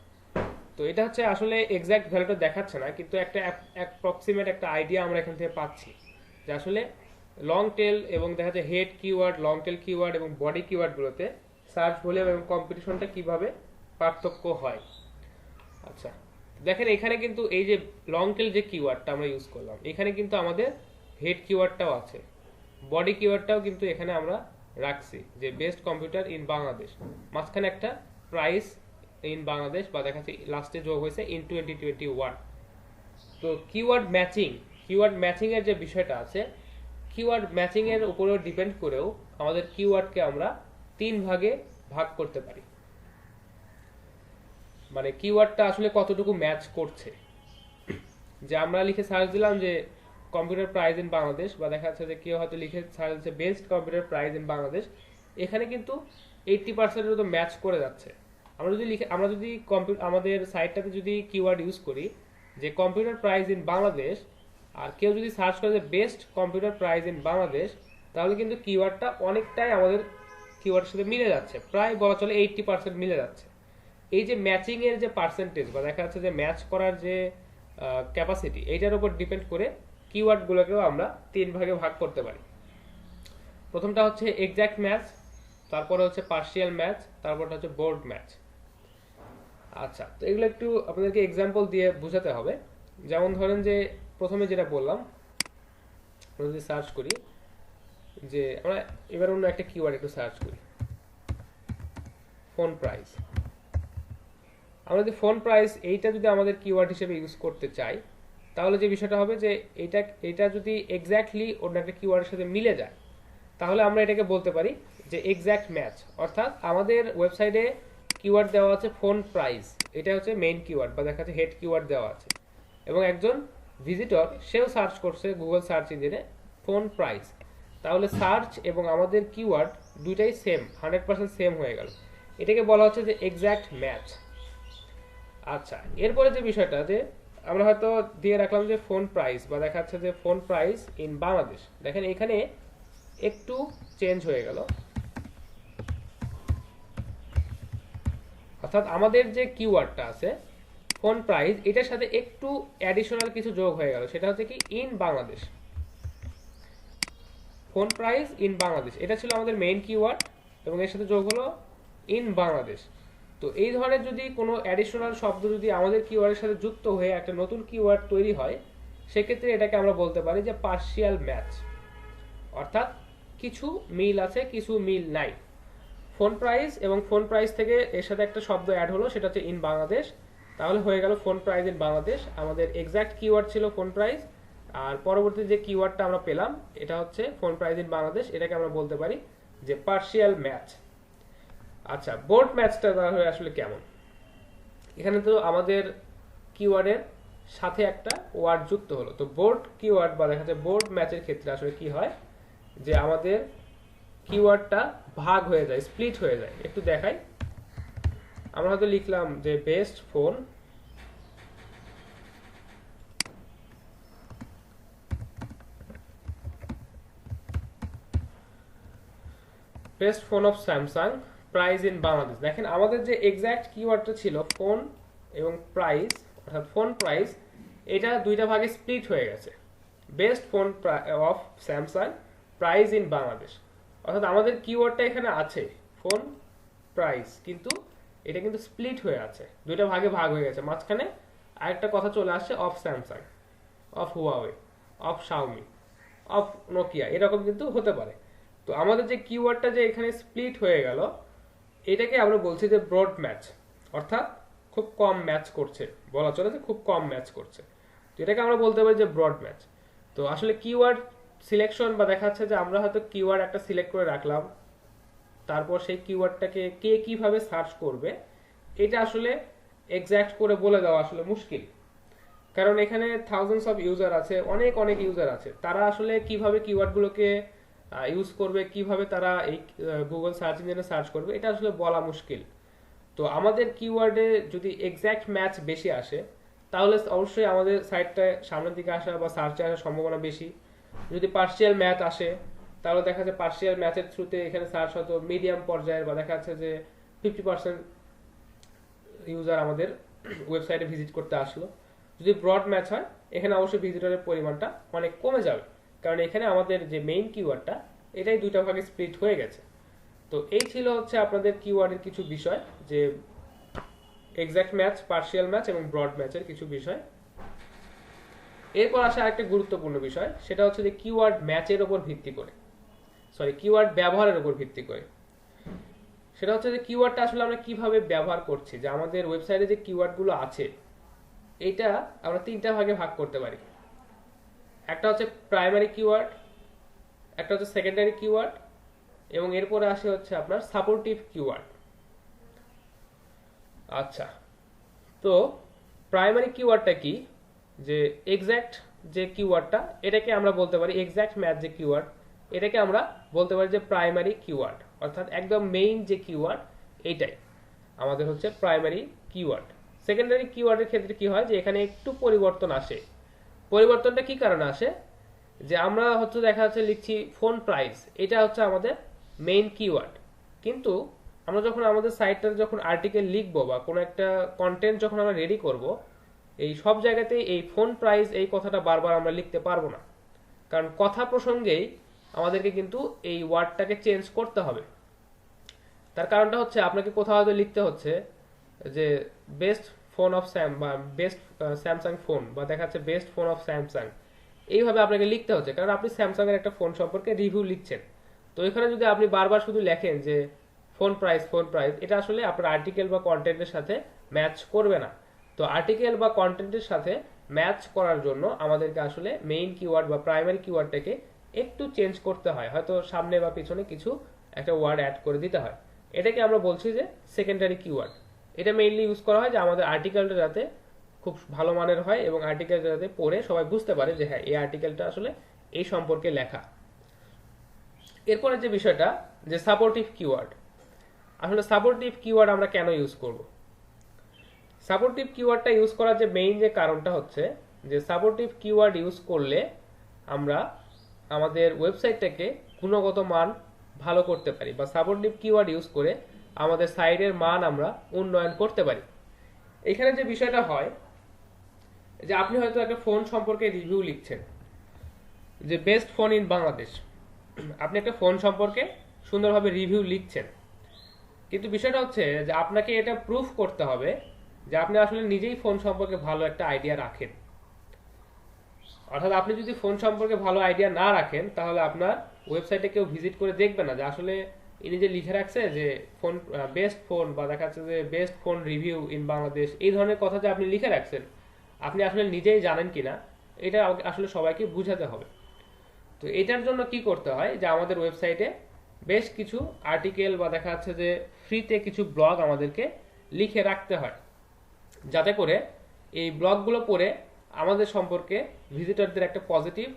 Speaker 1: তো এটা হচ্ছে আসলে এক্সাক্ট ভ্যালুটা দেখাচ্ছে না, কিন্তু একটা অ্যাপ্রক্সিমেট একটা আইডিয়া আমরা এখান থেকে পাচ্ছি যে আসলে লং টেল এবং দেখা যাচ্ছে head keyword, long tail keyword এবং বডি কিওয়ার্ডগুলোতে সার্চ ভলিউম এবং কম্পিটিশনটা কিভাবে পার্থক্য হয়। আচ্ছা, দেখেন এখানে কিন্তু এই যে লং টেল যে কিওয়ার্ডটা আমরা ইউজ করলাম এখানে কিন্তু আমাদের হেড কিওয়ার্ডটাও আছে, বডি কিওয়ার্ডটাও কিন্তু এখানে আমরা রাখছি যে বেস্ট কম্পিউটার ইন বাংলাদেশ, মাঝখানে একটা প্রাইস ইন বাংলাদেশ বা দেখা যাচ্ছে লাস্টে যোগ হয়েছে ইন 2021। তো কিওয়ার্ড ম্যাচিং এর যে বিষয়টা আছে, কিওয়ার্ড ম্যাচিং এর উপরেও ডিপেন্ড করেও আমাদের কিওয়ার্ডকে আমরা 3 ভাগে ভাগ করতে পারি, মানে কিওয়ার্ডটা আসলে কতটুকু ম্যাচ করছে। যে আমরা লিখে সার্চ দিলাম যে কম্পিউটার প্রাইজ ইন বাংলাদেশ, বা দেখা যাচ্ছে যে কেউ হয়তো লিখে সার্চ দিচ্ছে best computer price in Bangladesh, এখানে কিন্তু 80% মতো ম্যাচ করে যাচ্ছে। আমরা যদি আমাদের সাইটটাতে যদি কিওয়ার্ড ইউজ করি যে কম্পিউটার প্রাইজ ইন বাংলাদেশ, আর কেউ যদি সার্চ করে যে best computer price in Bangladesh, তাহলে কিন্তু কিওয়ার্ডটা অনেকটাই আমাদের কিওয়ার্ডের সাথে মিলে যাচ্ছে, প্রায় বলা চলে 80% মিলে যাচ্ছে। এই যে ম্যাচিং এর যে পার্সেন্টেজ বা দেখা যাচ্ছে যে ম্যাচ করার যে ক্যাপাসিটি, এইটার উপর ডিপেন্ড করে কিওয়ার্ডগুলোকেও আমরা 3 ভাগে ভাগ করতে পারি। প্রথমটা হচ্ছে এক্স্যাক্ট ম্যাচ, তারপরে হচ্ছে পার্শিয়াল ম্যাচ, তারপরটা হচ্ছে বোর্ড ম্যাচ। আচ্ছা, তো এগুলো একটু আপনাদেরকে এক্সাম্পল দিয়ে বোঝাতে হবে। যেমন ধরেন যে প্রথমে যেটা বললাম, আমরা যদি সার্চ করি যে আমরা এবার অন্য একটা কিওয়ার্ড একটু সার্চ করি, ফোন প্রাইস। আমরা যদি ফোন প্রাইস এইটা যদি আমাদের কিওয়ার্ড হিসেবে ইউজ করতে চাই, তাহলে যে বিষয়টা হবে যে এটা যদি এক্স্যাক্টলি অন্য একটা কিওয়ার্ডের সাথে মিলে যায়, তাহলে আমরা এটাকে বলতে পারি যে এক্স্যাক্ট ম্যাচ। অর্থাৎ আমাদের ওয়েবসাইটে কিওয়ার্ড দেওয়া আছে ফোন প্রাইস, এটা হচ্ছে মেইন কিওয়ার্ড বা দেখা যাচ্ছে হেড কিওয়ার্ড দেওয়া আছে, এবং একজন ভিজিটর সেও সার্চ করছে গুগল সার্চ ইঞ্জিনে ফোন প্রাইস, তাহলে সার্চ এবং আমাদের কিওয়ার্ড দুইটাই সেম, 100% সেম হয়ে গেল। এটাকে বলা হচ্ছে যে এক্স্যাক্ট ম্যাচ। আচ্ছা, এরপরে যে বিষয়টা যে আমরা হয়তো দিয়ে রাখলাম যে ফোন প্রাইস বা দেখা যাচ্ছে যে ফোন প্রাইস ইন বাংলাদেশ, দেখেন এখানে একটু চেঞ্জ হয়ে গেল, অর্থাৎ আমাদের যে কিওয়ার্ডটা আছে ফোন প্রাইস, এটার সাথে একটু অ্যাডিশনাল কিছু যোগ হয়ে গেল, সেটা হচ্ছে কি in Bangladesh. Phone price in Bangladesh এটা ছিল আমাদের মেইন কিওয়ার্ড, এবং এর সাথে যোগ হলো ইন বাংলাদেশ। তো এই ধরনের যদি কোনো অ্যাডিশনাল শব্দ যদি আমাদের কিওয়ার্ডের সাথে যুক্ত হয়ে একটা নতুন কিওয়ার্ড তৈরি হয়, সেক্ষেত্রে এটাকে আমরা বলতে পারি যে পার্শিয়াল ম্যাচ। অর্থাৎ কিছু মিল আছে কিছু মিল নাই। ফোন প্রাইস এবং ফোন প্রাইস থেকে এর সাথে একটা শব্দ অ্যাড হলো, সেটা হচ্ছে ইন বাংলাদেশ। তাহলে হয়ে গেল ফোন প্রাইস ইন বাংলাদেশ। আমাদের এক্সাক্ট কিওয়ার্ড ছিল ফোন প্রাইস, আর পরবর্তী যে কিওয়ার্ডটা আমরা পেলাম এটা হচ্ছে ফোন প্রাইস ইন বাংলাদেশ। এটাকে আমরা বলতে পারি যে পার্শিয়াল ম্যাচ। আচ্ছা, বোর্ড ম্যাচটা তাহলে আসলে কেমন? এখানে তো আমাদের কিওয়ার্ডের সাথে একটা ওয়ার্ড যুক্ত হলো। তো বোর্ড কিওয়ার্ড বা দেখা যাচ্ছে বোর্ড ম্যাচের ক্ষেত্রে আসলে কি হয় যে আমাদের কিওয়ার্ডটা ভাগ হয়ে যায়, স্প্লিট হয়ে যায়। একটু দেখাই, আমরা হয়তো লিখলাম যে best phone off Samsung price in Bangladesh. দেখেন আমাদের যে এক্সাক্ট কিওয়ার্ডটা ছিল ফোন এবং প্রাইস, অর্থাৎ ফোন প্রাইস, এটা দুইটা ভাগে স্প্লিট হয়ে গেছে। Best phone off Samsung price in Bangladesh, অর্থাৎ আমাদের কিওয়ার্ডটা এখানে আছে ফোন প্রাইস, কিন্তু এটা কিন্তু স্প্লিট হয়ে আছে, দুইটা ভাগে ভাগ হয়ে গেছে। মাঝখানে আরেকটা কথা চলে আসছে of Samsung, of Huawei, of Xiaomi, of Nokia, এরকম কিন্তু হতে পারে। তো আমাদের যে কিওয়ার্ডটা যে এখানে স্প্লিট হয়ে গেল, এটাকে আমরা বলছি যে ব্রড ম্যাচ, অর্থাৎ খুব কম ম্যাচ করছে, বলা চলে যে খুব কম ম্যাচ করছে। তো এটাকে আমরা বলতে পারি যে ব্রড ম্যাচ। তো আসলে কিওয়ার্ড সিলেকশন বা দেখা যাচ্ছে যে আমরা হয়তো কিওয়ার্ড একটা সিলেক্ট করে রাখলাম, তারপর সেই কিওয়ার্ডটাকে কে কিভাবে সার্চ করবে এটা আসলে এক্সাক্ট করে বলে দেওয়া আসলে মুশকিল। কারণ এখানে থাউজেন্ডস অফ ইউজার আছে, অনেক অনেক ইউজার আছে, তারা আসলে কিভাবে কিওয়ার্ডগুলোকে ইউজ করবে, কিভাবে তারা এই গুগল সার্চ ইঞ্জিনে সার্চ করবে, এটা আসলে বলা মুশকিল। তো আমাদের কিওয়ার্ডে যদি এক্সাক্ট ম্যাচ বেশি আসে তাহলে অবশ্যই আমাদের সাইটটা সামনের দিকে আসা বা সার্চে আসার সম্ভাবনা বেশি। যদি পার্শিয়াল ম্যাচ আসে তাহলে দেখা যাচ্ছে পার্শিয়াল ম্যাচের থ্রুতে এখানে সার্চ হয়তো মিডিয়াম পর্যায়ের, বা দেখা যাচ্ছে যে 50% ইউজার আমাদের ওয়েবসাইটে ভিজিট করতে আসলো। যদি ব্রড ম্যাচ হয় এখানে অবশ্যই ভিজিটরের পরিমাণটা অনেক কমে যাবে, কারণ এখানে আমাদের যে মেইন কিওয়ার্ডটা এটাই দুইটা ভাগে স্প্লিট হয়ে গেছে। তো এই ছিল হচ্ছে আপনাদের কিওয়ার্ডের কিছু বিষয়, যে এক্সাক্ট ম্যাচ, পার্শিয়াল ম্যাচ এবং ব্রড ম্যাচের কিছু বিষয়। এরপর আসে আরেকটা গুরুত্বপূর্ণ বিষয়, সেটা হচ্ছে যে কিওয়ার্ড ম্যাচের উপর ভিত্তি করে, কিওয়ার্ড ব্যবহারের উপর ভিত্তি করে। সেটা হচ্ছে যে কিওয়ার্ডটা আসলে আমরা কিভাবে ব্যবহার করছি, যে আমাদের ওয়েবসাইটে যে কিওয়ার্ডগুলো আছে এটা আমরা তিনটা ভাগে ভাগ করতে পারি। একটা হচ্ছে প্রাইমারি কিওয়ার্ড, একটা হচ্ছে সেকেন্ডারি কিওয়ার্ড, এবং এরপরে আসে হচ্ছে আপনার সাপোর্টিভ কিওয়ার্ড। আচ্ছা, তো প্রাইমারি কিওয়ার্ডটা কি? যে এক্সাক্ট যে কিওয়ার্ডটা এটাকে আমরা বলতে পারি, এক্সাক্ট ম্যাচ যে কিওয়ার্ড এটাকে আমরা বলতে পারি যে প্রাইমারি কিওয়ার্ড, অর্থাৎ একদম মেইন যে কিওয়ার্ড এইটাই আমাদের হচ্ছে প্রাইমারি কিওয়ার্ড। সেকেন্ডারি কিওয়ার্ডের ক্ষেত্রে কি হয় যে এখানে একটু পরিবর্তন আসে। পরিবর্তনটা কি কারণে আসে? যে আমরা হচ্ছে দেখা যাচ্ছে লিখছি ফোন প্রাইস, এটা হচ্ছে আমাদের মেইন কিওয়ার্ড, কিন্তু আমরা যখন আমাদের সাইটটার যখন আর্টিকেল লিখবো বা কোনো একটা কন্টেন্ট যখন আমরা রেডি করব, এই সব জায়গাতেই এই ফোন প্রাইস এই কথাটা বারবার আমরা লিখতে পারবো না, কারণ কথা প্রসঙ্গেই আমাদেরকে কিন্তু এই ওয়ার্ডটাকে চেঞ্জ করতে হবে। তার কারণটা হচ্ছে আপনাকে কোথাও হয়তো লিখতে হচ্ছে যে বেস্ট ফোন অফ স্যাম বা বেস্ট স্যামসাং ফোন, বা দেখা যাচ্ছে বেস্ট ফোন অফ স্যামসাং, এইভাবে আপনাকে লিখতে হচ্ছে কারণ আপনি স্যামসাং এর একটা ফোন সম্পর্কে রিভিউ লিখছেন। তো এখানে যদি আপনি বারবার শুধু লেখেন যে ফোন প্রাইস, এটা আসলে আপনার আর্টিকেল বা কন্টেন্টের সাথে ম্যাচ করবে না। তো আর্টিকেল বা কন্টেন্টের সাথে ম্যাচ করার জন্য আমাদেরকে আসলে মেইন কিওয়ার্ড বা প্রাইমারি কিওয়ার্ডটাকে একটু চেঞ্জ করতে হয়, হয়তো সামনে বা পিছনে কিছু একটা ওয়ার্ড অ্যাড করে দিতে হয়। এটাকে আমরা বলছি যে সেকেন্ডারি কিওয়ার্ড। এটা মেইনলি ইউজ করা হয় যে আমাদের আর্টিকেলটা যাতে খুব ভালো মানের হয় এবং আর্টিকেলটা যাতে পড়ে সবাই বুঝতে পারে যে হ্যাঁ এই আর্টিকেলটা আসলে এই সম্পর্কে লেখা। এরপরে যে বিষয়টা যে সাপোর্টিভ কিওয়ার্ড, আসলে সাপোর্টিভ কিওয়ার্ড আমরা কেন ইউজ করব? সাপোর্টিভ কিওয়ার্ডটা ইউজ করার যে মেইন যে কারণটা হচ্ছে যে সাপোর্টিভ কিওয়ার্ড ইউজ করলে আমরা আমাদের ওয়েবসাইটটাকে গুণগত মান ভালো করতে পারি, বা সাপোর্টিভ কিওয়ার্ড ইউজ করে আমাদের সাইটের মান আমরা উন্নয়ন করতে পারি। এখানে যে বিষয়টা হয় যে আপনি হয়তো একটা ফোন সম্পর্কে রিভিউ লিখছেন যে বেস্ট ফোন ইন বাংলাদেশ, আপনি একটা ফোন সম্পর্কে সুন্দরভাবে রিভিউ লিখছেন, কিন্তু বিষয়টা হচ্ছে যে আপনাকে এটা প্রুফ করতে হবে যে আপনি আসলে নিজেই ফোন সম্পর্কে ভালো একটা আইডিয়া রাখেন। অর্থাৎ আপনি যদি ফোন সম্পর্কে ভালো আইডিয়া না রাখেন তাহলে আপনার ওয়েবসাইটে কেউ ভিজিট করে দেখবে না যে আসলে ইনি যে লিখে রাখছে যে ফোন বেস্ট ফোন বা দেখা যাচ্ছে যে best phone review in Bangladesh, এই ধরনের কথা যে আপনি লিখে রাখছেন আপনি আসলে নিজেই জানেন কিনা এটা আসলে সবাইকে বুঝাতে হবে। তো এটার জন্য কি করতে হয় যে আমাদের ওয়েবসাইটে বেশ কিছু আর্টিকেল বা দেখা যাচ্ছে যে ফ্রিতে কিছু ব্লগ আমাদেরকে লিখে রাখতে হয়, যাতে করে এই ব্লগগুলো পড়ে আমাদের সম্পর্কে ভিজিটরদের একটা পজিটিভ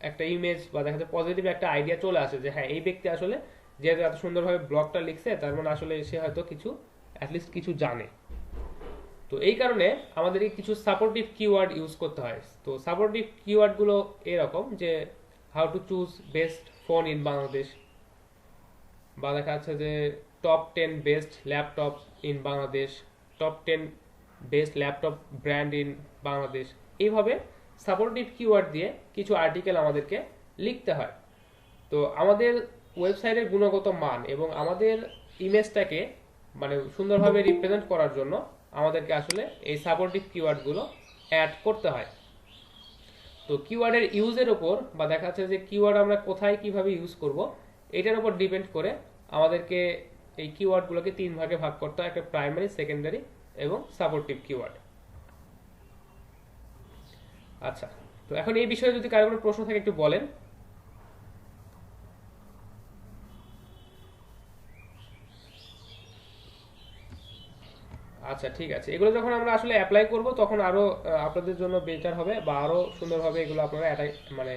Speaker 1: একটা ইমেজ বা দেখা যাচ্ছে পজিটিভ একটা আইডিয়া চলে আসে যে হ্যাঁ এই ব্যক্তি আসলে যেহেতু এত সুন্দরভাবে ব্লগটা লিখছে তার মানে আসলে সে হয়তো কিছু অ্যাটলিস্ট কিছু জানে। তো এই কারণে আমাদেরকে কিছু সাপোর্টিভ কিওয়ার্ড ইউজ করতে হয়। তো সাপোর্টিভ কিওয়ার্ডগুলো এরকম যে how to choose best phone in Bangladesh, বা দেখা যাচ্ছে যে top 10 best laptop in Bangladesh, top 10 best laptop brand in Bangladesh. এইভাবে সাপোর্টিভ কিওয়ার্ড দিয়ে কিছু আর্টিকেল আমাদেরকে লিখতে হয়। তো আমাদের ওয়েবসাইটের গুণগত মান এবং আমাদের ইমেজটাকে মানে সুন্দরভাবে রিপ্রেজেন্ট করার জন্য আমাদেরকে আসলে এই সাপোর্টিভ কিওয়ার্ডগুলো অ্যাড করতে হয়। তো কিওয়ার্ডের ইউজের উপর বা দেখা যাচ্ছে যে কিওয়ার্ড আমরা কোথায় কিভাবে ইউজ করব এটার উপর ডিপেন্ড করে আমাদেরকে এই কিওয়ার্ডগুলোকে 3 ভাগে ভাগ করতে হয়, একটা প্রাইমারি, সেকেন্ডারি এবং সাপোর্টিভ কিওয়ার্ড। আচ্ছা, তো এখন এই বিষয়ে যদি কারো কোনো প্রশ্ন থাকে একটু বলেন। আচ্ছা ঠিক আছে, এগুলো যখন আমরা আসলে অ্যাপ্লাই করব তখন আরো আপনাদের জন্য বেটার হবে বা আরো সুন্দরভাবে এগুলো আপনারা মানে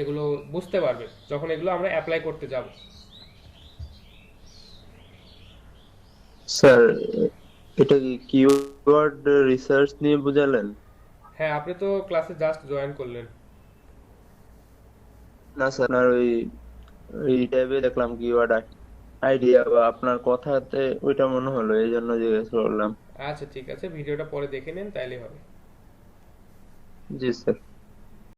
Speaker 1: এগুলো বুঝতে পারবেন যখন এগুলো আমরা অ্যাপ্লাই করতে যাব।
Speaker 4: স্যার, এটা কি কিওয়ার্ড রিসার্চ নিয়ে বুঝালেন?
Speaker 1: হ্যাঁ, আপনি তো ক্লাসে জাস্ট জয়েন করলেন।
Speaker 4: না স্যার, আপনার ওই ট্যাবে দেখলাম কিওয়ার্ড আইডিয়া, বা আপনার কথাতে ওইটা মনে হলো, এই জন্য জিজ্ঞেস করলাম।
Speaker 1: আচ্ছা ঠিক আছে, ভিডিওটা পরে দেখে নিন তাইলে হবে।
Speaker 4: জি স্যার।